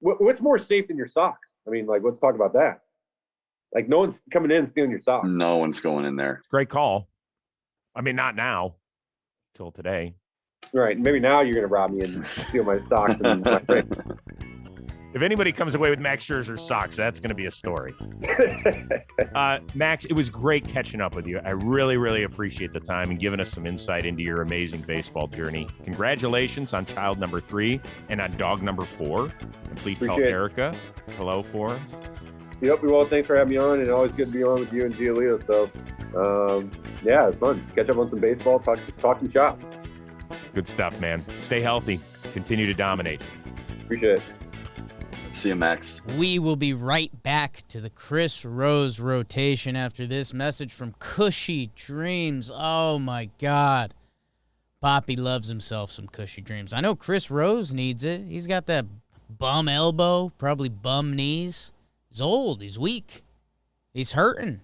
What's more safe than your socks? I mean, like, let's talk about that. Like, no one's coming in and stealing your socks. No one's going in there. Great call. I mean, not now. Till today. Right. Maybe now you're going to rob me and steal my socks and my ring. If anybody comes away with Max Scherzer's socks, that's going to be a story. Max, it was great catching up with you. I really, really appreciate the time and giving us some insight into your amazing baseball journey. Congratulations on child number 3 and on dog number 4. And please tell Erica hello for us. Yep, we will. Thanks for having me on, and always good to be on with you and Giolito. So, yeah, it's fun. Catch up on some baseball, talk some shop. Good stuff, man. Stay healthy. Continue to dominate. Appreciate it. See you, Max. We will be right back to the Chris Rose rotation after this message from Cushy Dreams. Oh, my God. Poppy loves himself some Cushy Dreams. I know Chris Rose needs it. He's got that bum elbow, probably bum knees. He's old. He's weak. He's hurting.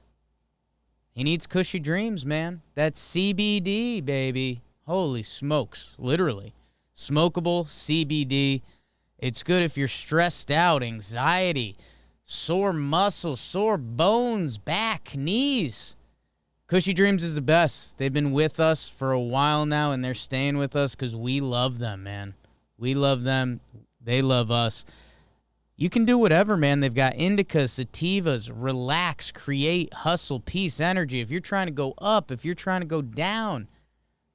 He needs Cushy Dreams, man. That's CBD, baby. Holy smokes. Literally. Smokable CBD. It's good if you're stressed out, anxiety, sore muscles, sore bones, back, knees. Cushy Dreams is the best. They've been with us for a while now, and they're staying with us because we love them, man. We love them. They love us. You can do whatever, man. They've got indicas, sativas, relax, create, hustle, peace, energy. If you're trying to go up, if you're trying to go down,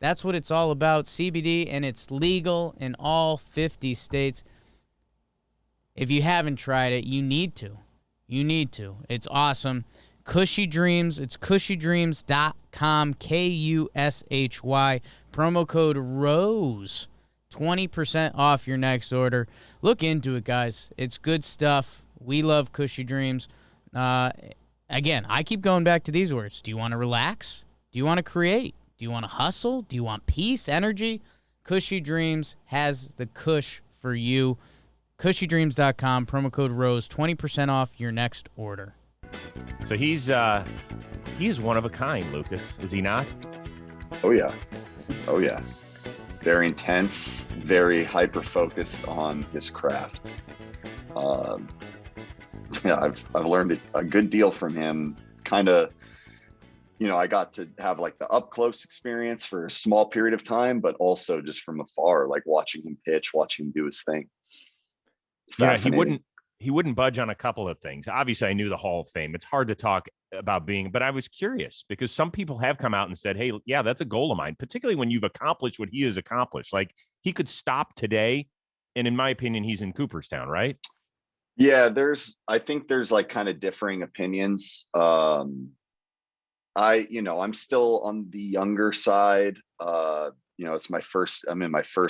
that's what it's all about. CBD, and it's legal in all 50 states. If you haven't tried it, you need to. You need to. It's awesome. Cushy Dreams. It's cushydreams.com, Kushy. Promo code ROSE. 20% off your next order. Look into it, guys. It's good stuff. We love Cushy Dreams. Again, I keep going back to these words. Do you want to relax? Do you want to create? Do you want to hustle? Do you want peace, energy? Cushy Dreams has the cush for you. Cushydreams.com, promo code ROSE, 20% off your next order. So he is one of a kind, Lucas, is he not? Oh yeah. Very intense, very hyper-focused on his craft. I've learned a good deal from him. Kind of, I got to have like the up-close experience for a small period of time, but also just from afar, like watching him pitch, watching him do his thing. It's fascinating. He wouldn't budge on a couple of things. Obviously, I knew the Hall of Fame. It's hard to talk about but I was curious because some people have come out and said, hey, yeah, that's a goal of mine, particularly when you've accomplished what he has accomplished. Like, he could stop today, and in my opinion, he's in Cooperstown, right? Yeah, I think there's like kind of differing opinions. I'm still on the younger side. I'm in my first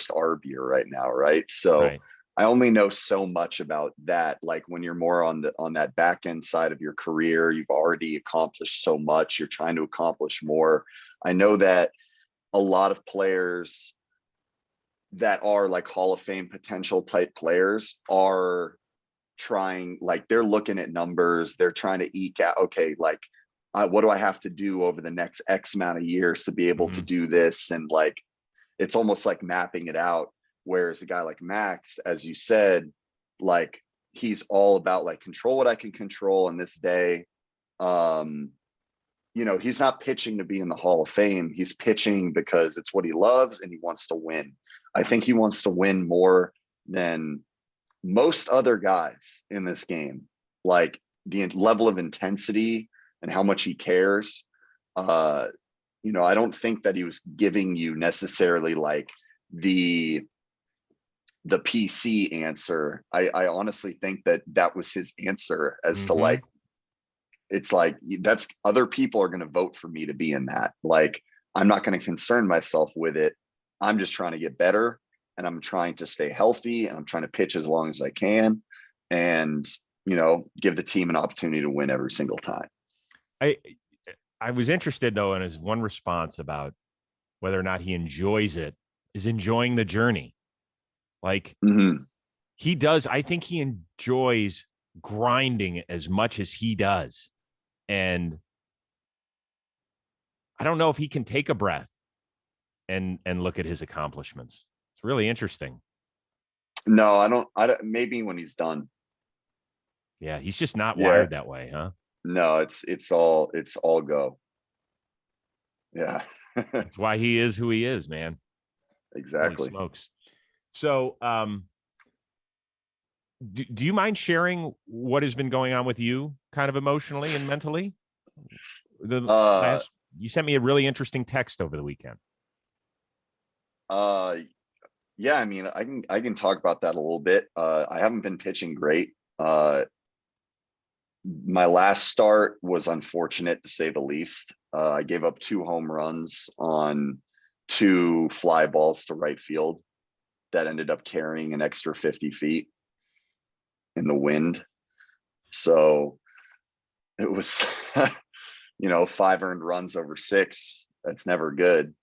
ARB year right now, right? So right. I only know so much about that. Like when you're more on that back end side of your career, you've already accomplished so much. You're trying to accomplish more. I know that a lot of players that are like Hall of Fame potential type players are trying, like they're looking at numbers. They're trying to eke out, okay, like what do I have to do over the next X amount of years to be able to do this? And like, it's almost like mapping it out. Whereas a guy like Max, as you said, like he's all about like control what I can control in this day. He's not pitching to be in the Hall of Fame. He's pitching because it's what he loves and he wants to win. I think he wants to win more than most other guys in this game. Like the level of intensity and how much he cares. I don't think that he was giving you necessarily like the PC answer. I honestly think that was his answer as to like, it's like, that's other people are going to vote for me to be in that. Like, I'm not going to concern myself with it. I'm just trying to get better and I'm trying to stay healthy and I'm trying to pitch as long as I can and, give the team an opportunity to win every single time. I was interested though in his one response about whether or not he enjoys it, is enjoying the journey. Like he does. I think he enjoys grinding as much as he does. And I don't know if he can take a breath and look at his accomplishments. It's really interesting. No, I don't. Maybe when he's done. Yeah. He's just not wired that way, huh? No, it's all go. Yeah. That's why he is who he is, man. Exactly. Holy smokes. So, do you mind sharing what has been going on with you kind of emotionally and mentally? You sent me a really interesting text over the weekend. Yeah, I mean, I can talk about that a little bit. I haven't been pitching great. My last start was unfortunate to say the least. I gave up 2 home runs on 2 fly balls to right field that ended up carrying an extra 50 feet in the wind. So it was, 5 earned runs over 6. That's never good.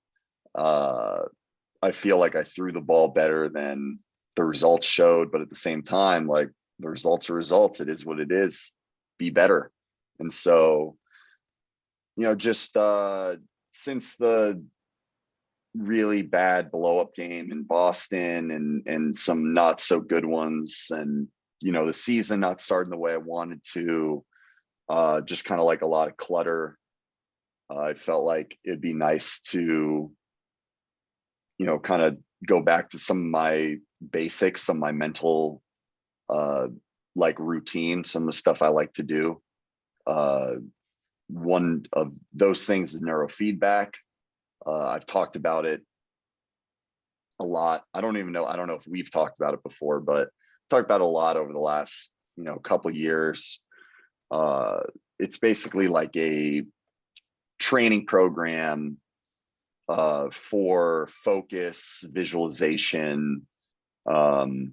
I feel like I threw the ball better than the results showed, but at the same time, like the results are results. It is what it is. Be better. And so, just since the really bad blow up game in Boston and some not so good ones, and the season not starting the way I wanted to, just kind of like a lot of clutter. I felt like it'd be nice to kind of go back to some of my basics, some of my mental like routine, some of the stuff I like to do. One of those things is neurofeedback. I've talked about it a lot. I don't know if we've talked about it before, but talked about it a lot over the last, couple years. It's basically like a training program for focus, visualization, kind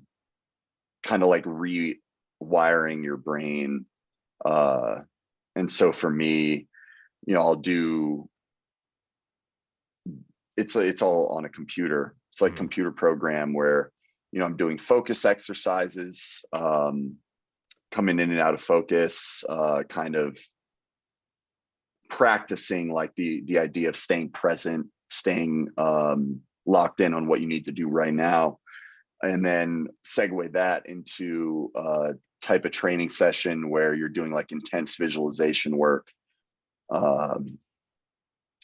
of like rewiring your brain. And so for me, I'll do, it's all on a computer. It's like computer program where, I'm doing focus exercises, coming in and out of focus, kind of practicing like the idea of staying present, staying locked in on what you need to do right now. And then segue that into a type of training session where you're doing like intense visualization work.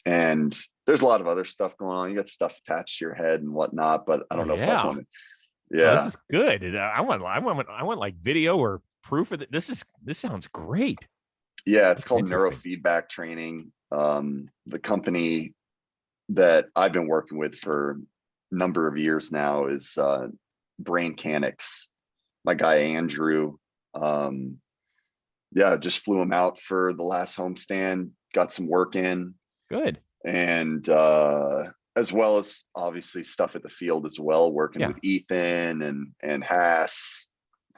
And there's a lot of other stuff going on. You got stuff attached to your head and whatnot, but I don't know if I want to. Yeah, this is good. I want like video or proof of it. This sounds great. Yeah, it's called neurofeedback training. The company that I've been working with for a number of years now is Brain Canix. My guy Andrew, just flew him out for the last homestand, got some work in. Good. And as well as obviously stuff at the field as well, working with Ethan and Hass.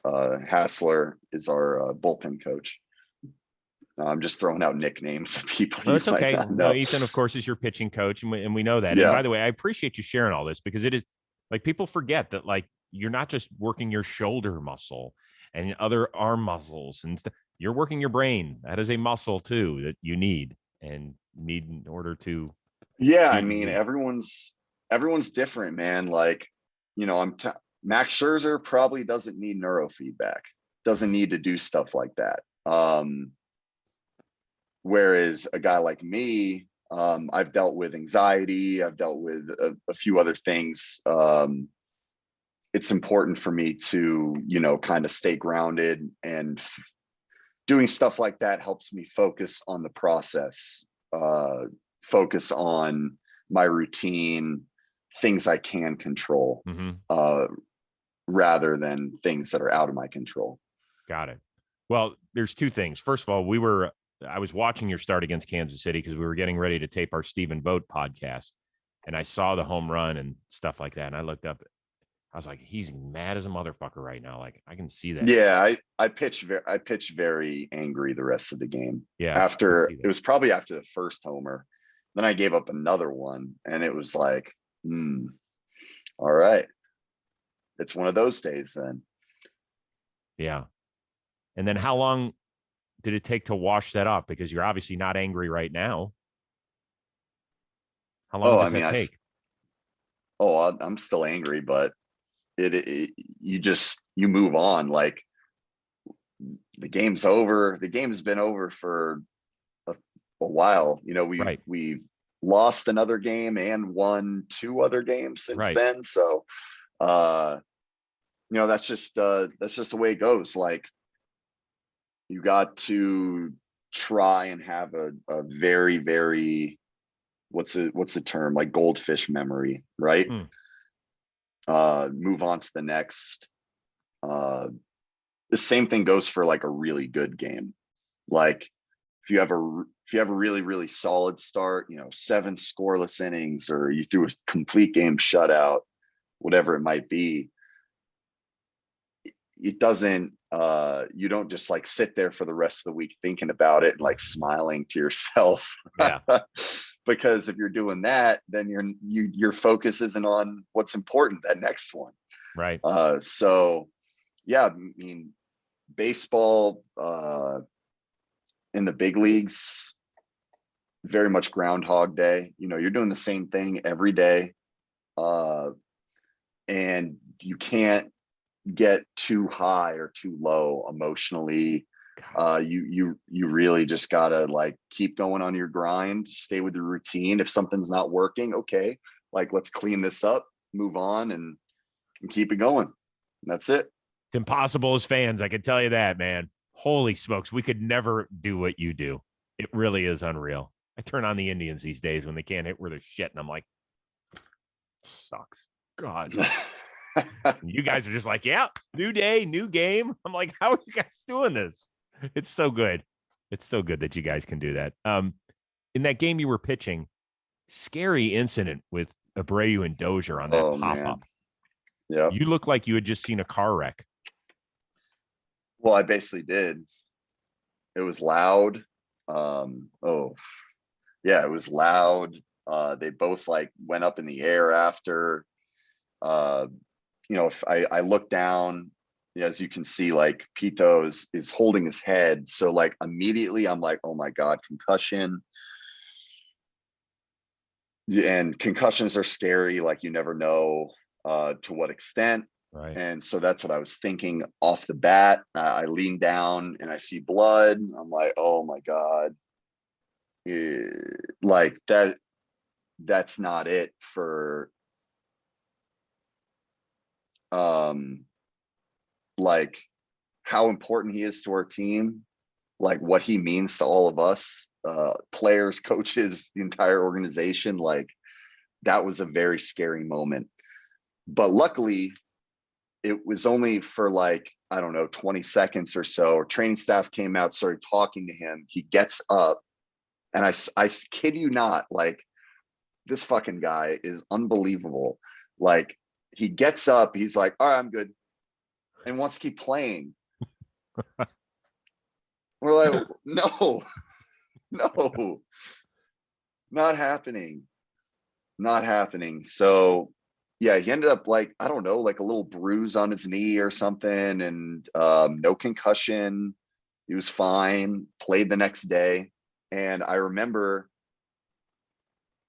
Hassler is our bullpen coach. I'm just throwing out nicknames of people. No, it's okay. No, Ethan, of course, is your pitching coach, and we know that. Yeah. And by the way, I appreciate you sharing all this because it is like people forget that like you're not just working your shoulder muscle and other arm muscles and stuff. You're working your brain. That is a muscle too that you need in order to. Yeah, I mean, everyone's different, man. Like, Max Scherzer probably doesn't need neurofeedback, doesn't need to do stuff like that. Whereas a guy like me, I've dealt with anxiety, I've dealt with a few other things. It's important for me to, kind of stay grounded, and doing stuff like that helps me focus on the process, focus on my routine, things I can control, rather than things that are out of my control. Got it. Well, there's two things. First of all, I was watching your start against Kansas City because we were getting ready to tape our Stephen Vogt podcast, and I saw the home run and stuff like that. And I looked up, I was like, he's mad as a motherfucker right now. Like I can see that. Yeah. I pitched very angry the rest of the game. Yeah. It was probably after the first homer. Then I gave up another one, and it was like, all right. It's one of those days then. Yeah. And then how long did it take to wash that up? Because you're obviously not angry right now. How long does that take? I'm still angry, but you move on. Like the game's over. The game's been over for a while. We lost another game and won 2 other games since then. So, that's just the way it goes. Like, you got to try and have a very, very, what's the term? Like goldfish memory, right? Move on to the next. The same thing goes for like a really good game. Like if you have a really, really solid start, 7 scoreless innings, or you threw a complete game shutout, whatever it might be, it doesn't, you don't just like sit there for the rest of the week thinking about it and like smiling to yourself. Yeah. Because if you're doing that, then your focus isn't on what's important, that next one. Right. So yeah, I mean, baseball in the big leagues, very much Groundhog Day. You're doing the same thing every day. And you can't get too high or too low emotionally. You really just gotta like keep going on your grind, stay with the routine. If something's not working, okay, like let's clean this up, move on, and keep it going. And that's it. It's impossible as fans. I can tell you that, man. Holy smokes. We could never do what you do. It really is unreal. I turn on the Indians these days when they can't hit where they're shit, and I'm like, sucks. God. You guys are just like, yeah, new day, new game. I'm like, how are you guys doing this? It's so good. It's so good that you guys can do that. In that game you were pitching, scary incident with Abreu and Dozier on that pop-up. Yeah. You look like you had just seen a car wreck. Well, I basically did. It was loud. It was loud. They both like went up in the air after. If I look down, as you can see, like Pito is holding his head. So like immediately I'm like, oh my God, concussion. And concussions are scary. Like you never know to what extent. Right. And so that's what I was thinking off the bat. I lean down and I see blood. I'm like, oh my God. Like that's not it for like how important he is to our team, like what he means to all of us, players, coaches, the entire organization. Like that was a very scary moment. But luckily, it was only for like, I don't know, 20 seconds or so. Our training staff came out, started talking to him. He gets up, and I kid you not, like this fucking guy is unbelievable. Like he gets up, he's like, all right, I'm good, and wants to keep playing. We're like, no, not happening. So yeah, he ended up like, I don't know, like a little bruise on his knee or something, and no concussion. He was fine, played the next day. And I remember,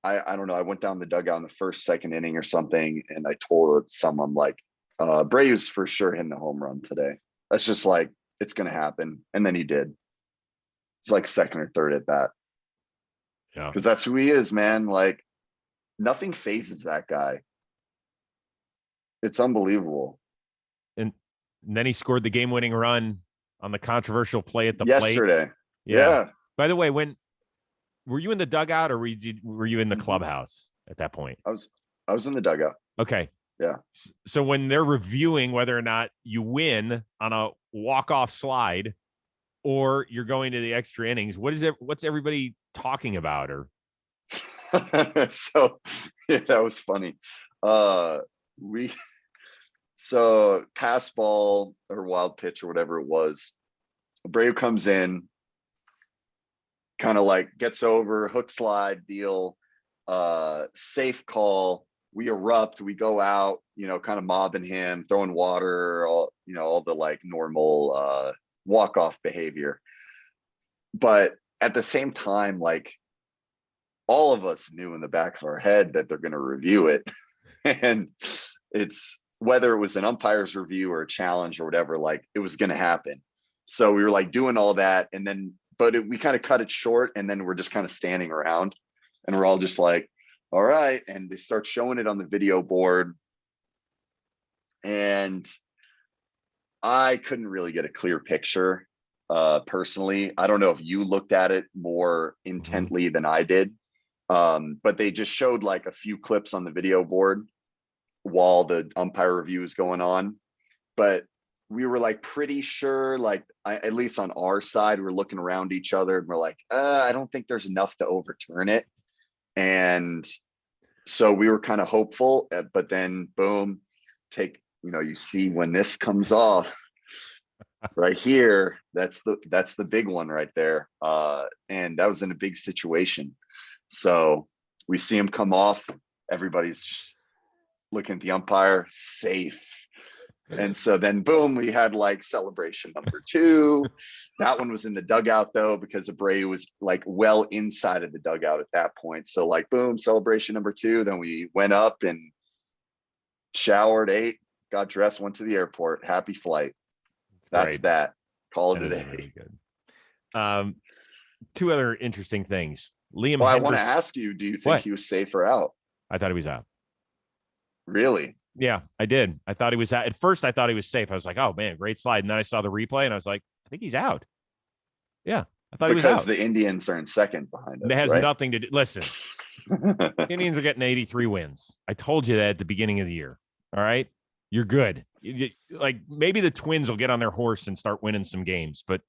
I don't know, I went down the dugout in the first, second inning or something, and I told someone like, Abreu's for sure hitting the home run today. That's just like, it's going to happen. And then he did. It's like second or third at bat. Yeah. Because that's who he is, man. Like nothing phases that guy. It's unbelievable. And then he scored the game-winning run on the controversial play at the yesterday. plate. Yeah. By the way, were you in the dugout or were you in the clubhouse at that point? I was in the dugout. Okay. Yeah. So when they're reviewing whether or not you win on a walk-off slide or you're going to the extra innings, what's everybody talking about? Or So yeah, that was funny. So pass ball or wild pitch or whatever it was, Abreu comes in, kind of like gets over, hook slide deal, safe call. We erupt, we go out, kind of mobbing him, throwing water, all the like normal walk-off behavior. But at the same time, like all of us knew in the back of our head that they're going to review it. And it's whether it was an umpire's review or a challenge or whatever, like it was going to happen. So we were like doing all that. And then, we kind of cut it short, and then we're just kind of standing around and we're all just like, all right. And they start showing it on the video board. And I couldn't really get a clear picture. Personally, I don't know if you looked at it more intently than I did. But they just showed like a few clips on the video board while the umpire review is going on. But we were like pretty sure, like at least on our side, we're looking around each other and we're like, I don't think there's enough to overturn it. And so we were kind of hopeful, but then boom, you see when this comes off right here, that's the big one right there. And that was in a big situation. So we see him come off. Everybody's just looking at the umpire, safe. And so then boom, we had like celebration number 2. That one was in the dugout though, because Abreu was like well inside of the dugout at that point. So like boom, celebration number 2. Then we went up and showered, ate, got dressed, went to the airport. Happy flight. That's right. That. Call it a day. Really good. 2 other interesting things. Liam Well, Hendriks, I want to ask you, do you think he was safe or out? I thought he was out. Really? Yeah, I did. I thought he was out. At first, I thought he was safe. I was like, oh, man, great slide. And then I saw the replay, and I was like, I think he's out. Yeah, I thought he was out. Because the Indians are in second behind us, It has right? nothing to do. Listen, Indians are getting 83 wins. I told you that at the beginning of the year. All right? You're good. Like, maybe the Twins will get on their horse and start winning some games, but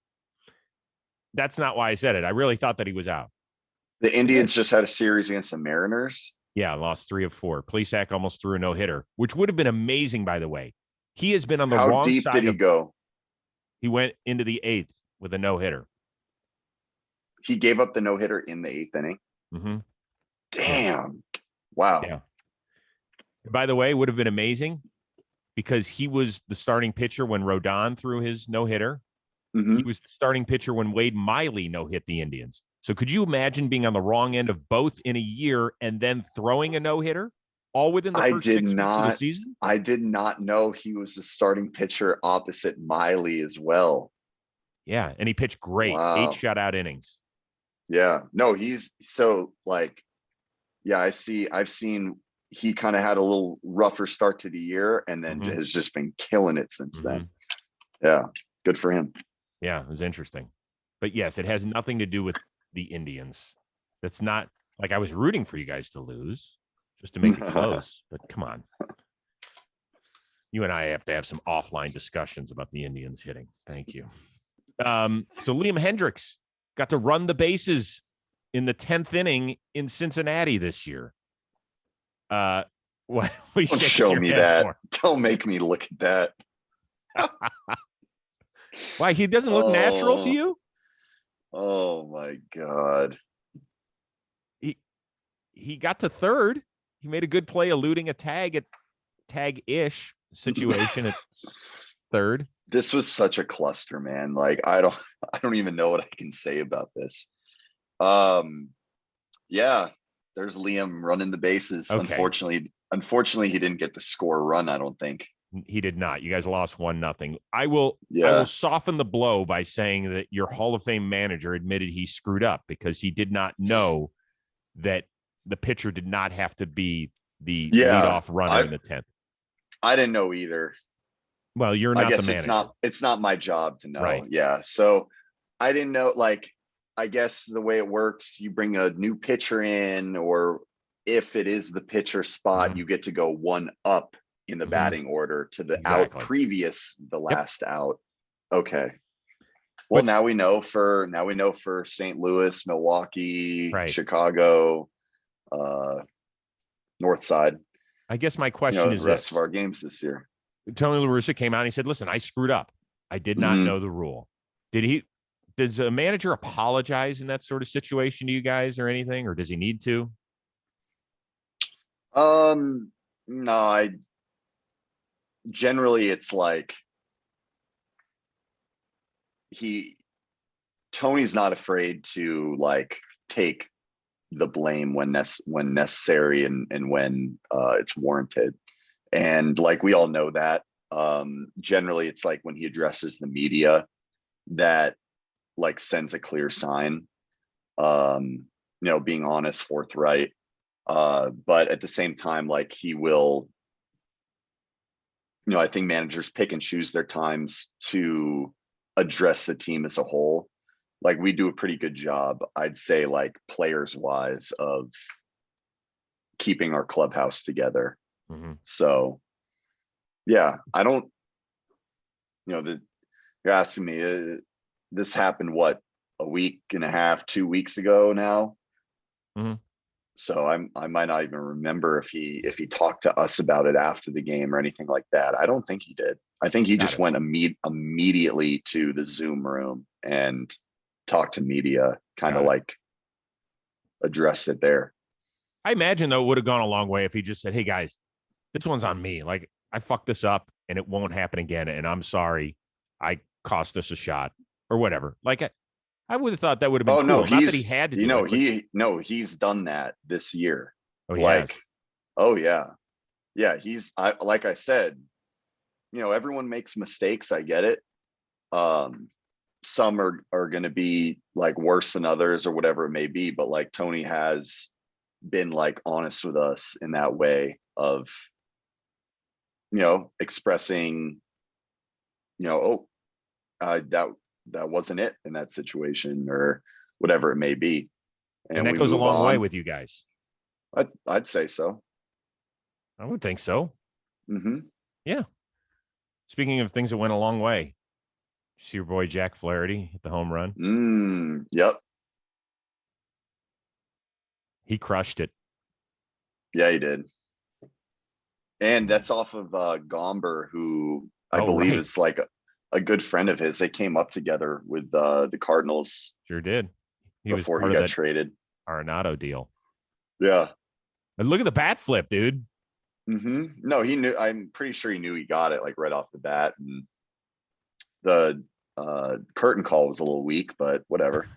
that's not why I said it. I really thought that he was out. The Indians just had a series against the Mariners. Yeah, lost 3 of 4. Plesac almost threw a no-hitter, which would have been amazing, by the way. He has been on the wrong side. How deep did he go? He went into the 8th with a no-hitter. He gave up the no-hitter in the 8th inning. Mm-hmm. Damn. Wow. Yeah. By the way, it would have been amazing because he was the starting pitcher when Rodon threw his no-hitter. Mm-hmm. He was the starting pitcher when Wade Miley no-hit the Indians. So could you imagine being on the wrong end of both in a year and then throwing a no-hitter all within the first 6 weeks of the season? I did not know he was the starting pitcher opposite Miley as well. Yeah, and he pitched great. Wow. 8 shutout innings. Yeah. No, he's so like, yeah, I've seen he kind of had a little rougher start to the year and then has just been killing it since then. Yeah. Good for him. Yeah, it was interesting. But yes, it has nothing to do with the Indians. That's not like I was rooting for you guys to lose just to make it close. But come on. You and I have to have some offline discussions about the Indians hitting. Thank you. So Liam Hendriks got to run the bases in the 10th inning in Cincinnati this year. What Don't show me that. Don't make me look at that. Why? He doesn't look natural to you? Oh my God. He got to third. He made a good play eluding a tag-ish situation at third. This was such a cluster, man. Like I don't even know what I can say about this. Yeah, there's Liam running the bases. Okay. Unfortunately, he didn't get to score a run, I don't think. He did not. You guys lost 1-0. I will soften the blow by saying that your Hall of Fame manager admitted he screwed up because he did not know that the pitcher did not have to be the leadoff runner in the 10th. I didn't know either. Well, you're not the manager. It's not my job to know. Right. Yeah. So I didn't know, like, I guess the way it works, you bring a new pitcher in, or if it is the pitcher spot, you get to go one up in the batting order to the out previous the last out. Okay. Well, now we know for St. Louis, Milwaukee, Chicago, North Side. I guess my question is the rest of our games this year. Tony La Russa came out and he said, listen, I screwed up. I did not know the rule. Does a manager apologize in that sort of situation to you guys or anything, or does he need to? No, generally it's like Tony's not afraid to like take the blame when necessary and when it's warranted. And like, we all know that. Generally it's like when he addresses the media that like sends a clear sign, being honest, forthright. But at the same time, like he will, I think managers pick and choose their times to address the team as a whole. Like we do a pretty good job, I'd say, like players wise, of keeping our clubhouse together. So yeah, I don't, you're asking me, this happened, what, a week and a half, 2 weeks ago now. So I might not even remember if he talked to us about it after the game or anything like that. I don't think he did. I think he just went immediately to the Zoom room and talked to media, kind of like addressed it there. I imagine though it would have gone a long way if he just said, hey guys, this one's on me. Like I fucked this up and it won't happen again. And I'm sorry. I cost us a shot or whatever. Like I would have thought that would have been cool. No, not that he had to do it, he's done that this year. Oh, yeah. Oh yeah. Yeah. Like I said, everyone makes mistakes. I get it. Some are going to be like worse than others or whatever it may be. But like Tony has been like honest with us in that way of, expressing, that wasn't it in that situation or whatever it may be. And that we goes a move long way on. with you guys. I'd say so. I would think so. Mm-hmm. Yeah. Speaking of things that went a long way, see your boy Jack Flaherty hit the home run. Yep. He crushed it. Yeah, he did. And that's off of Gomber, who I believe is like a good friend of his. They came up together with the Cardinals. Sure did. Before he got traded. Arenado deal. Yeah. And look at the bat flip, dude. Mm-hmm. No, he knew. I'm pretty sure he knew he got it like right off the bat. And the curtain call was a little weak, but whatever.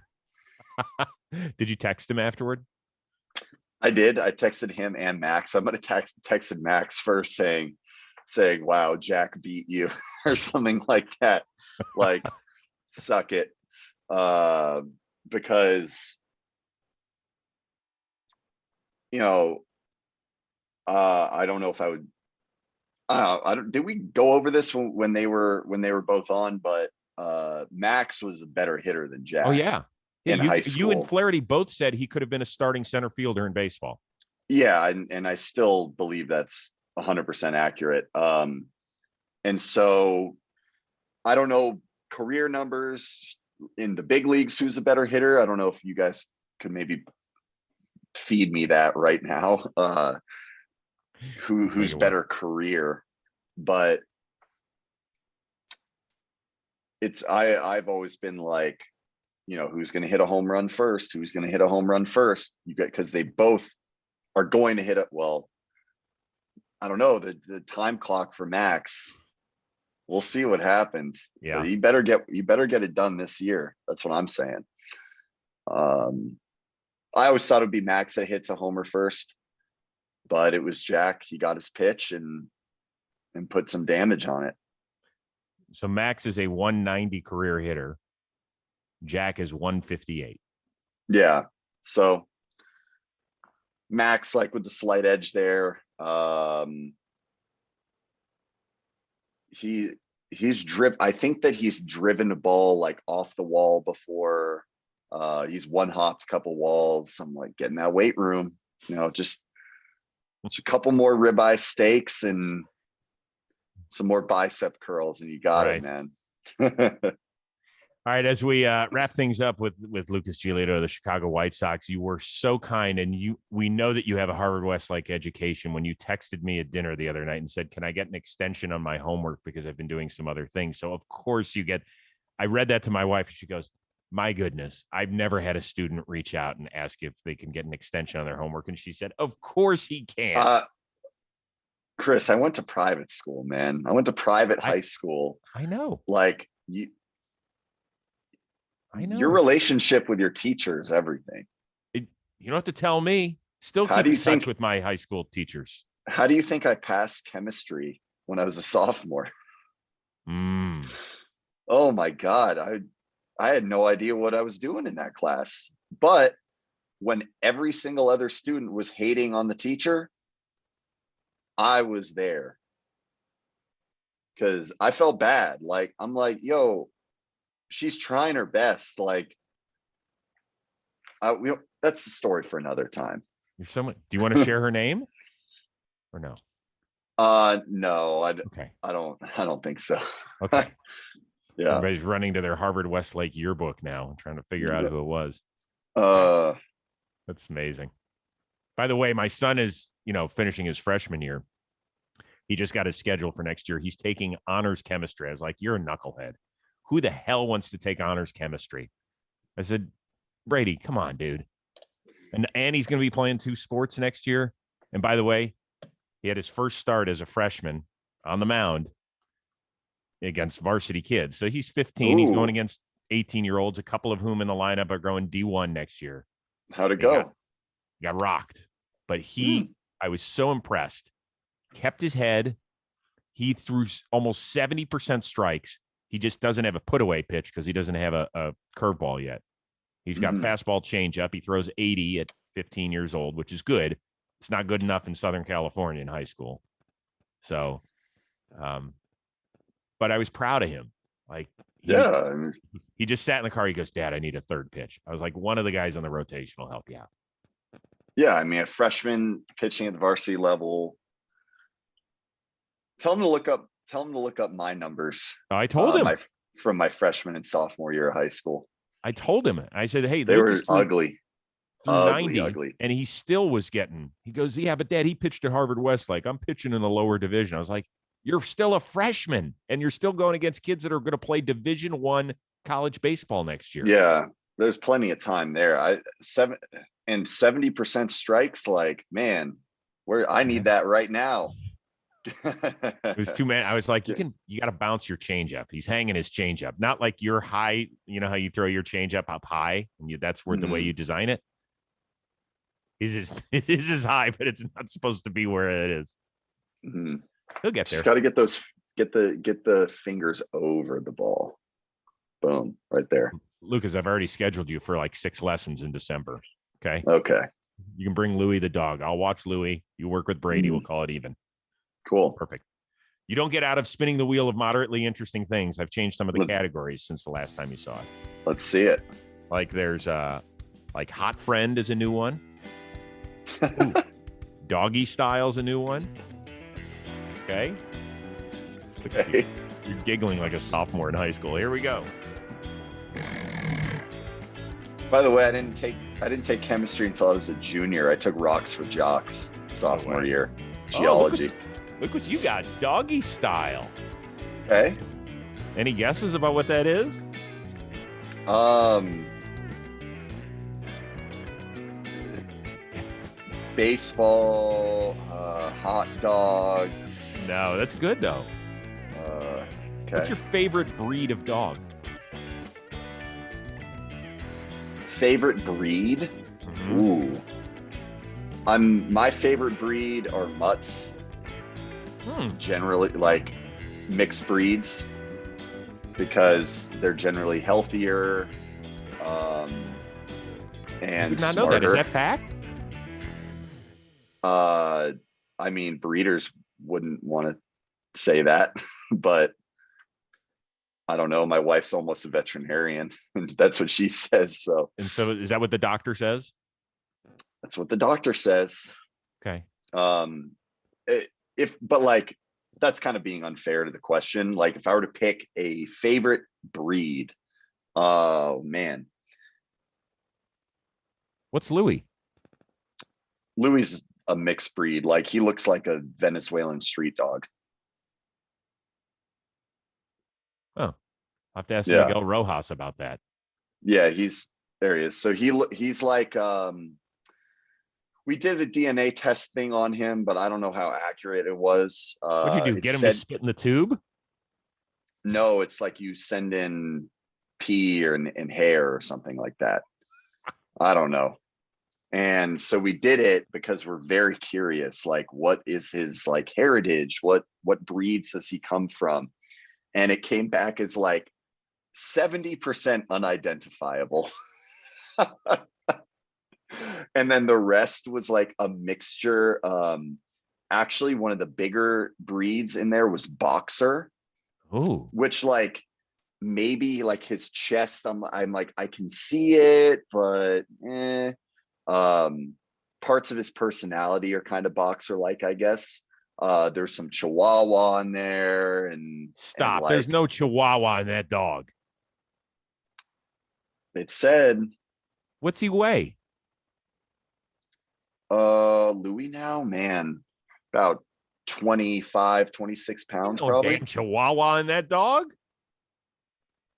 Did you text him afterward? I did. I texted him and Max. I'm gonna texted Max first saying, "Wow, Jack beat you," or something like that. Like, suck it, because I don't know if I would. Did we go over this when they were both on? But Max was a better hitter than Jack. Oh yeah. In high school. You and Flaherty both said he could have been a starting center fielder in baseball. Yeah, and I still believe that's 100% accurate. And so I don't know career numbers in the big leagues, who's a better hitter. I don't know if you guys could maybe feed me that right now. Who's better career, but I've always been like, who's going to hit a home run first? Who's going to hit a home run first? Because they both are going to hit it. Well, I don't know the time clock for Max. We'll see what happens. Yeah, but you better get it done this year. That's what I'm saying. I always thought it'd be Max that hits a homer first, but it was Jack. He got his pitch and put some damage on it. So Max is a 190 career hitter. Jack is 158. Yeah. So Max, like with the slight edge there, he's driven. I think that he's driven a ball like off the wall before. He's one hopped a couple walls. I'm like, getting that weight room, just a couple more ribeye steaks and some more bicep curls, and you got it, man. All right, as we wrap things up with Lucas Giolito, the Chicago White Sox, you were so kind, and we know that you have a Harvard Westlake education. When you texted me at dinner the other night and said, "Can I get an extension on my homework because I've been doing some other things?" So of course you get. I read that to my wife, and she goes, "My goodness, I've never had a student reach out and ask if they can get an extension on their homework," and she said, "Of course he can." Chris, I went to private school, man. I went to private high school. I know. Like I know. Your relationship with your teacher is everything. You don't have to tell me. Still keep in touch with my high school teachers. How do you think I passed chemistry when I was a sophomore? Oh my God. I had no idea what I was doing in that class. But when every single other student was hating on the teacher, I was there. Because I felt bad. Like, I'm like, yo, she's trying her best. Like, that's the story for another time. You're someone. Do you want to share her name, or no? No. Okay. I don't think so. Okay. Yeah. Everybody's running to their Harvard Westlake yearbook now and trying to figure out who it was. That's amazing. By the way, my son is, finishing his freshman year. He just got his schedule for next year. He's taking honors chemistry. I was like, "You're a knucklehead. Who the hell wants to take honors chemistry?" I said, "Brady, come on, dude." And he's going to be playing 2 sports next year. And by the way, he had his first start as a freshman on the mound against varsity kids. So he's 15. Ooh. He's going against 18-year-olds, a couple of whom in the lineup are going D1 next year. How'd it go? Got rocked. But I was so impressed. Kept his head. He threw almost 70% strikes. He just doesn't have a put-away pitch because he doesn't have a curveball yet. He's got fastball changeup. He throws 80 at 15 years old, which is good. It's not good enough in Southern California in high school. So But I was proud of him. Like, he just sat in the car. He goes, Dad, I need a third pitch. I was like, one of the guys on the rotation will help you out. Yeah, I mean, a freshman pitching at the varsity level. Tell him to look up my numbers. Oh, I told him from my freshman and sophomore year of high school. I told him. I said, hey, they were ugly. Ugly. And he still was getting. He goes, yeah, but Dad, he pitched at Harvard Westlake. I'm pitching in the lower division. I was like, you're still a freshman, and you're still going against kids that are going to play Division I college baseball next year. Yeah, there's plenty of time there. 70% strikes. Like, man, I need that right now. It was too many. I was like, you got to bounce your changeup. He's hanging his changeup, not like you're high. You know how you throw your changeup up high, and that's where the way you design it. It is high, but it's not supposed to be where it is. Mm-hmm. He'll get there. Just got to get the fingers over the ball. Boom, right there. Lucas, I've already scheduled you for like 6 lessons in December. Okay. You can bring Louie the dog. I'll watch Louie. You work with Brady. We'll call it even. Cool. Perfect. You don't get out of spinning the wheel of moderately interesting things. I've changed some of the categories since the last time you saw it. Let's see it. Like there's like Hot Friend is a new one. Ooh, Doggy Style's a new one. Okay. You're giggling like a sophomore in high school. Here we go. By the way, I didn't take chemistry until I was a junior. I took rocks for jocks sophomore year. Geology. Look what you got. Doggy Style. Okay. Any guesses about what that is? Baseball, hot dogs. No, that's good though. Okay. What's your favorite breed of dog? Favorite breed? Mm-hmm. Ooh. My favorite breed are mutts. Generally, like mixed breeds, because they're generally healthier. And I did not smarter. know that. Is that fact? I mean, breeders wouldn't want to say that, but I don't know. My wife's almost a veterinarian, and that's what she says. So is that what the doctor says? That's what the doctor says. Okay. But that's kind of being unfair to the question. Like, if I were to pick a favorite breed, oh man. What's Louis? Louis is a mixed breed. Like, he looks like a Venezuelan street dog. Oh, I'll have to ask Miguel Rojas about that. Yeah, there he is. So he's like, we did a DNA test thing on him, but I don't know how accurate it was. What'd you do? Get him to spit in the tube? No, it's like you send in pee and hair or something like that. I don't know. And so we did it because we're very curious, like, what is his like heritage? What breeds does he come from? And it came back as like 70% unidentifiable. And then the rest was like a mixture. Actually, one of the bigger breeds in there was Boxer. Oh, which like maybe like his chest, I'm like, I can see it, but parts of his personality are kind of Boxer like, I guess. There's some Chihuahua in there, and stop. There's no Chihuahua in that dog. It said. What's he weigh? Louis now, man, about 25, 26 pounds, probably. Damn Chihuahua in that dog?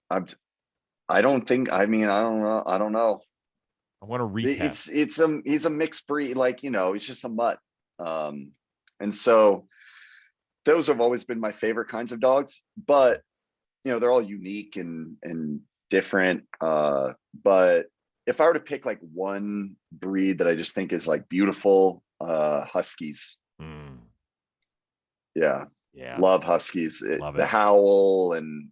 I don't think. I mean, I don't know. I want to retest. He's a mixed breed, like, he's just a mutt. And so those have always been my favorite kinds of dogs, but they're all unique and different. But if I were to pick like one breed that I just think is like beautiful, Huskies. Yeah. Love Huskies. Love the howl and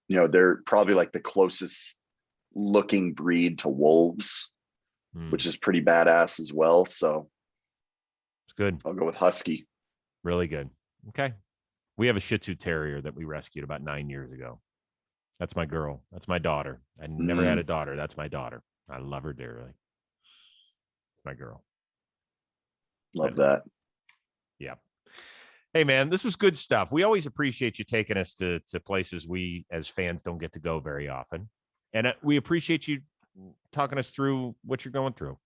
they're probably like the closest looking breed to wolves, which is pretty badass as well. So it's good. I'll go with Husky. Really good. Okay. We have a Shih Tzu Terrier that we rescued about 9 years ago. That's my girl. That's my daughter. I never had a daughter. That's my daughter. I love her dearly. My girl. Love that. Yeah. Hey, man, this was good stuff. We always appreciate you taking us to places we as fans don't get to go very often. And we appreciate you talking us through what you're going through.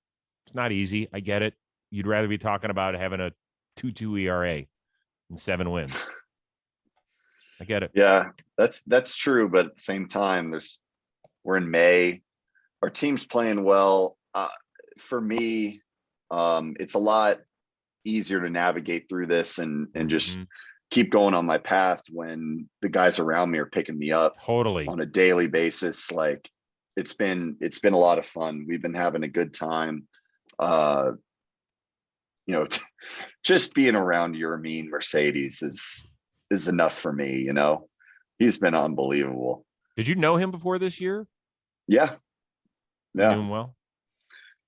It's not easy. I get it. You'd rather be talking about having a 2.2 ERA and 7 wins. I get it. Yeah, that's true. But at the same time, we're in May. Our team's playing well. For me, it's a lot easier to navigate through this and just keep going on my path when the guys around me are picking me up totally on a daily basis. Like it's been a lot of fun. We've been having a good time. Just being around your mean Mercedes is enough for me. He's been unbelievable. Did you know him before this year? Yeah. You knew him well?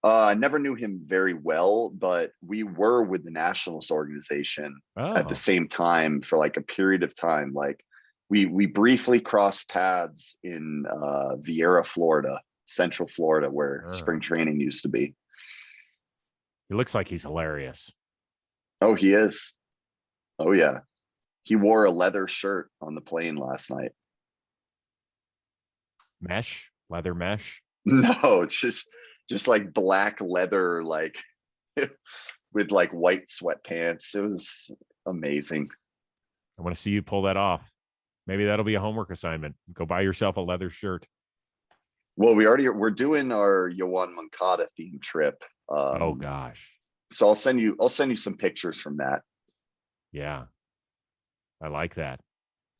I never knew him very well, but we were with the Nationals organization at the same time for like a period of time. Like we briefly crossed paths in Vieira, Florida, Central Florida, where spring training used to be. He looks like he's hilarious. Oh, he is. Oh, yeah. He wore a leather shirt on the plane last night. Leather mesh? No, just like black leather, like with like white sweatpants. It was amazing. I want to see you pull that off. Maybe that'll be a homework assignment. Go buy yourself a leather shirt. Well, we're doing our Yohan Moncada theme trip. Oh gosh. So I'll send you some pictures from that. Yeah. I like that.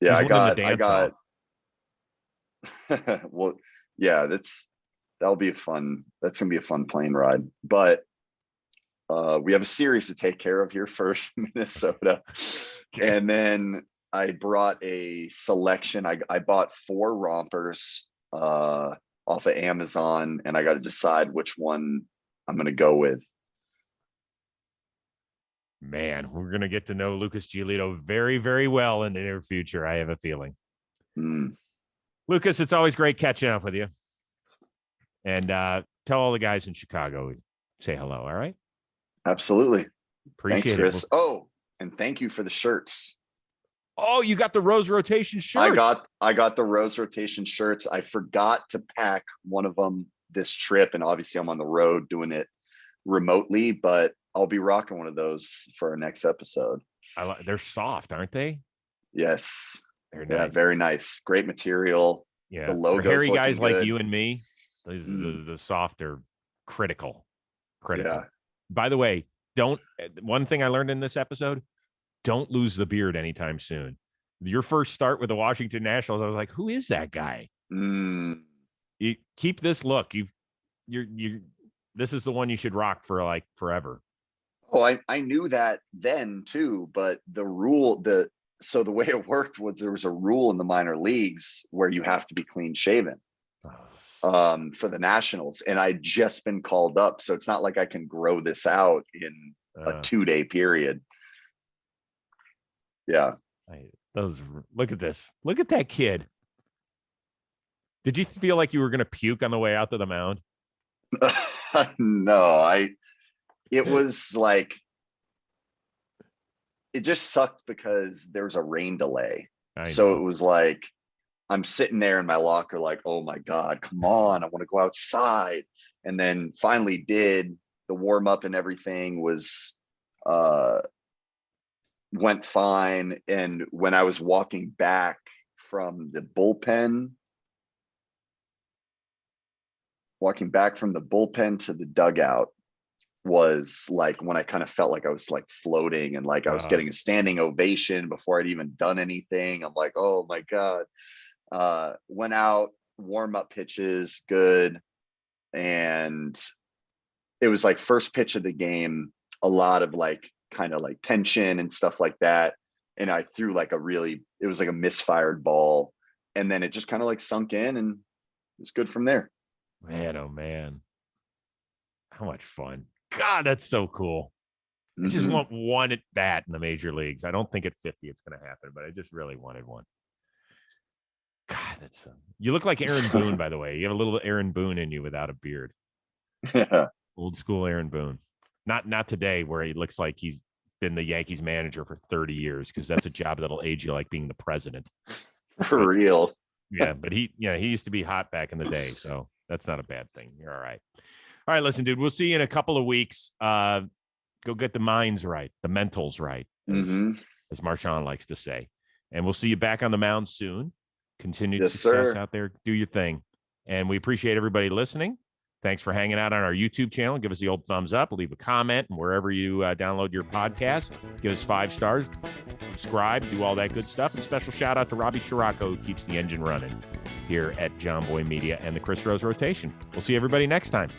Yeah, I got well, yeah, that's gonna be a fun plane ride. But we have a series to take care of here first in Minnesota. Okay. And then I brought a selection. I bought 4 rompers off of Amazon, and I got to decide which one I'm gonna go with. Man, we're going to get to know Lucas Giolito very, very well in the near future. I have a feeling. Lucas, it's always great catching up with you. And tell all the guys in Chicago, say hello, all right? Absolutely. Appreciate Thanks, Chris. it. Oh, and thank you for the shirts. Oh, you got the Rose Rotation shirts. I got the Rose Rotation shirts. I forgot to pack one of them this trip, and obviously I'm on the road doing it remotely, but I'll be rocking one of those for our next episode. They're soft, aren't they? Yes. They're nice. Yeah, very nice. Great material. Yeah. The logo. For hairy guys like you and me, the soft are critical. Yeah. By the way, one thing I learned in this episode, don't lose the beard anytime soon. Your first start with the Washington Nationals, I was like, who is that guy? You keep this look. This is the one you should rock for like forever. Oh, I knew that then too, but the way it worked was there was a rule in the minor leagues where you have to be clean shaven for the Nationals, and I'd just been called up, so it's not like I can grow this out in a 2-day period. Yeah. Look at this. Look at that kid. Did you feel like you were going to puke on the way out to the mound? No, it was like, it just sucked because there was a rain delay. So it was like, I'm sitting there in my locker like, oh my God, come on. I want to go outside. And then finally did the warm up and everything went fine. And when I was walking back from the bullpen to the dugout was like when I kind of felt like I was like floating and like I was getting a standing ovation before I'd even done anything. I'm like, oh my God. Went out, warm up pitches, good. And it was like first pitch of the game, a lot of like kind of like tension and stuff like that. And I threw like it was like a misfired ball. And then it just kind of like sunk in and it was good from there. Man, oh man. How much fun. God, that's so cool. I just want one at bat in the major leagues. I don't think at 50 it's going to happen, but I just really wanted one. God, that's you look like Aaron Boone, by the way. You have a little Aaron Boone in you without a beard. Old school Aaron Boone. Not today, where he looks like he's been the Yankees manager for 30 years, because that's a job that'll age you like being the president. For real. Yeah, but he used to be hot back in the day, so that's not a bad thing. You're all right. All right, listen, dude, we'll see you in a couple of weeks. Go get the minds right, the mentals right, as Marshawn likes to say. And we'll see you back on the mound soon. Continued success out there. Do your thing. And we appreciate everybody listening. Thanks for hanging out on our YouTube channel. Give us the old thumbs up. Leave a comment. And wherever you download your podcast, give us 5 stars. Subscribe. Do all that good stuff. And special shout out to Robbie Scirocco, who keeps the engine running here at Jomboy Media and the Chris Rose Rotation. We'll see everybody next time.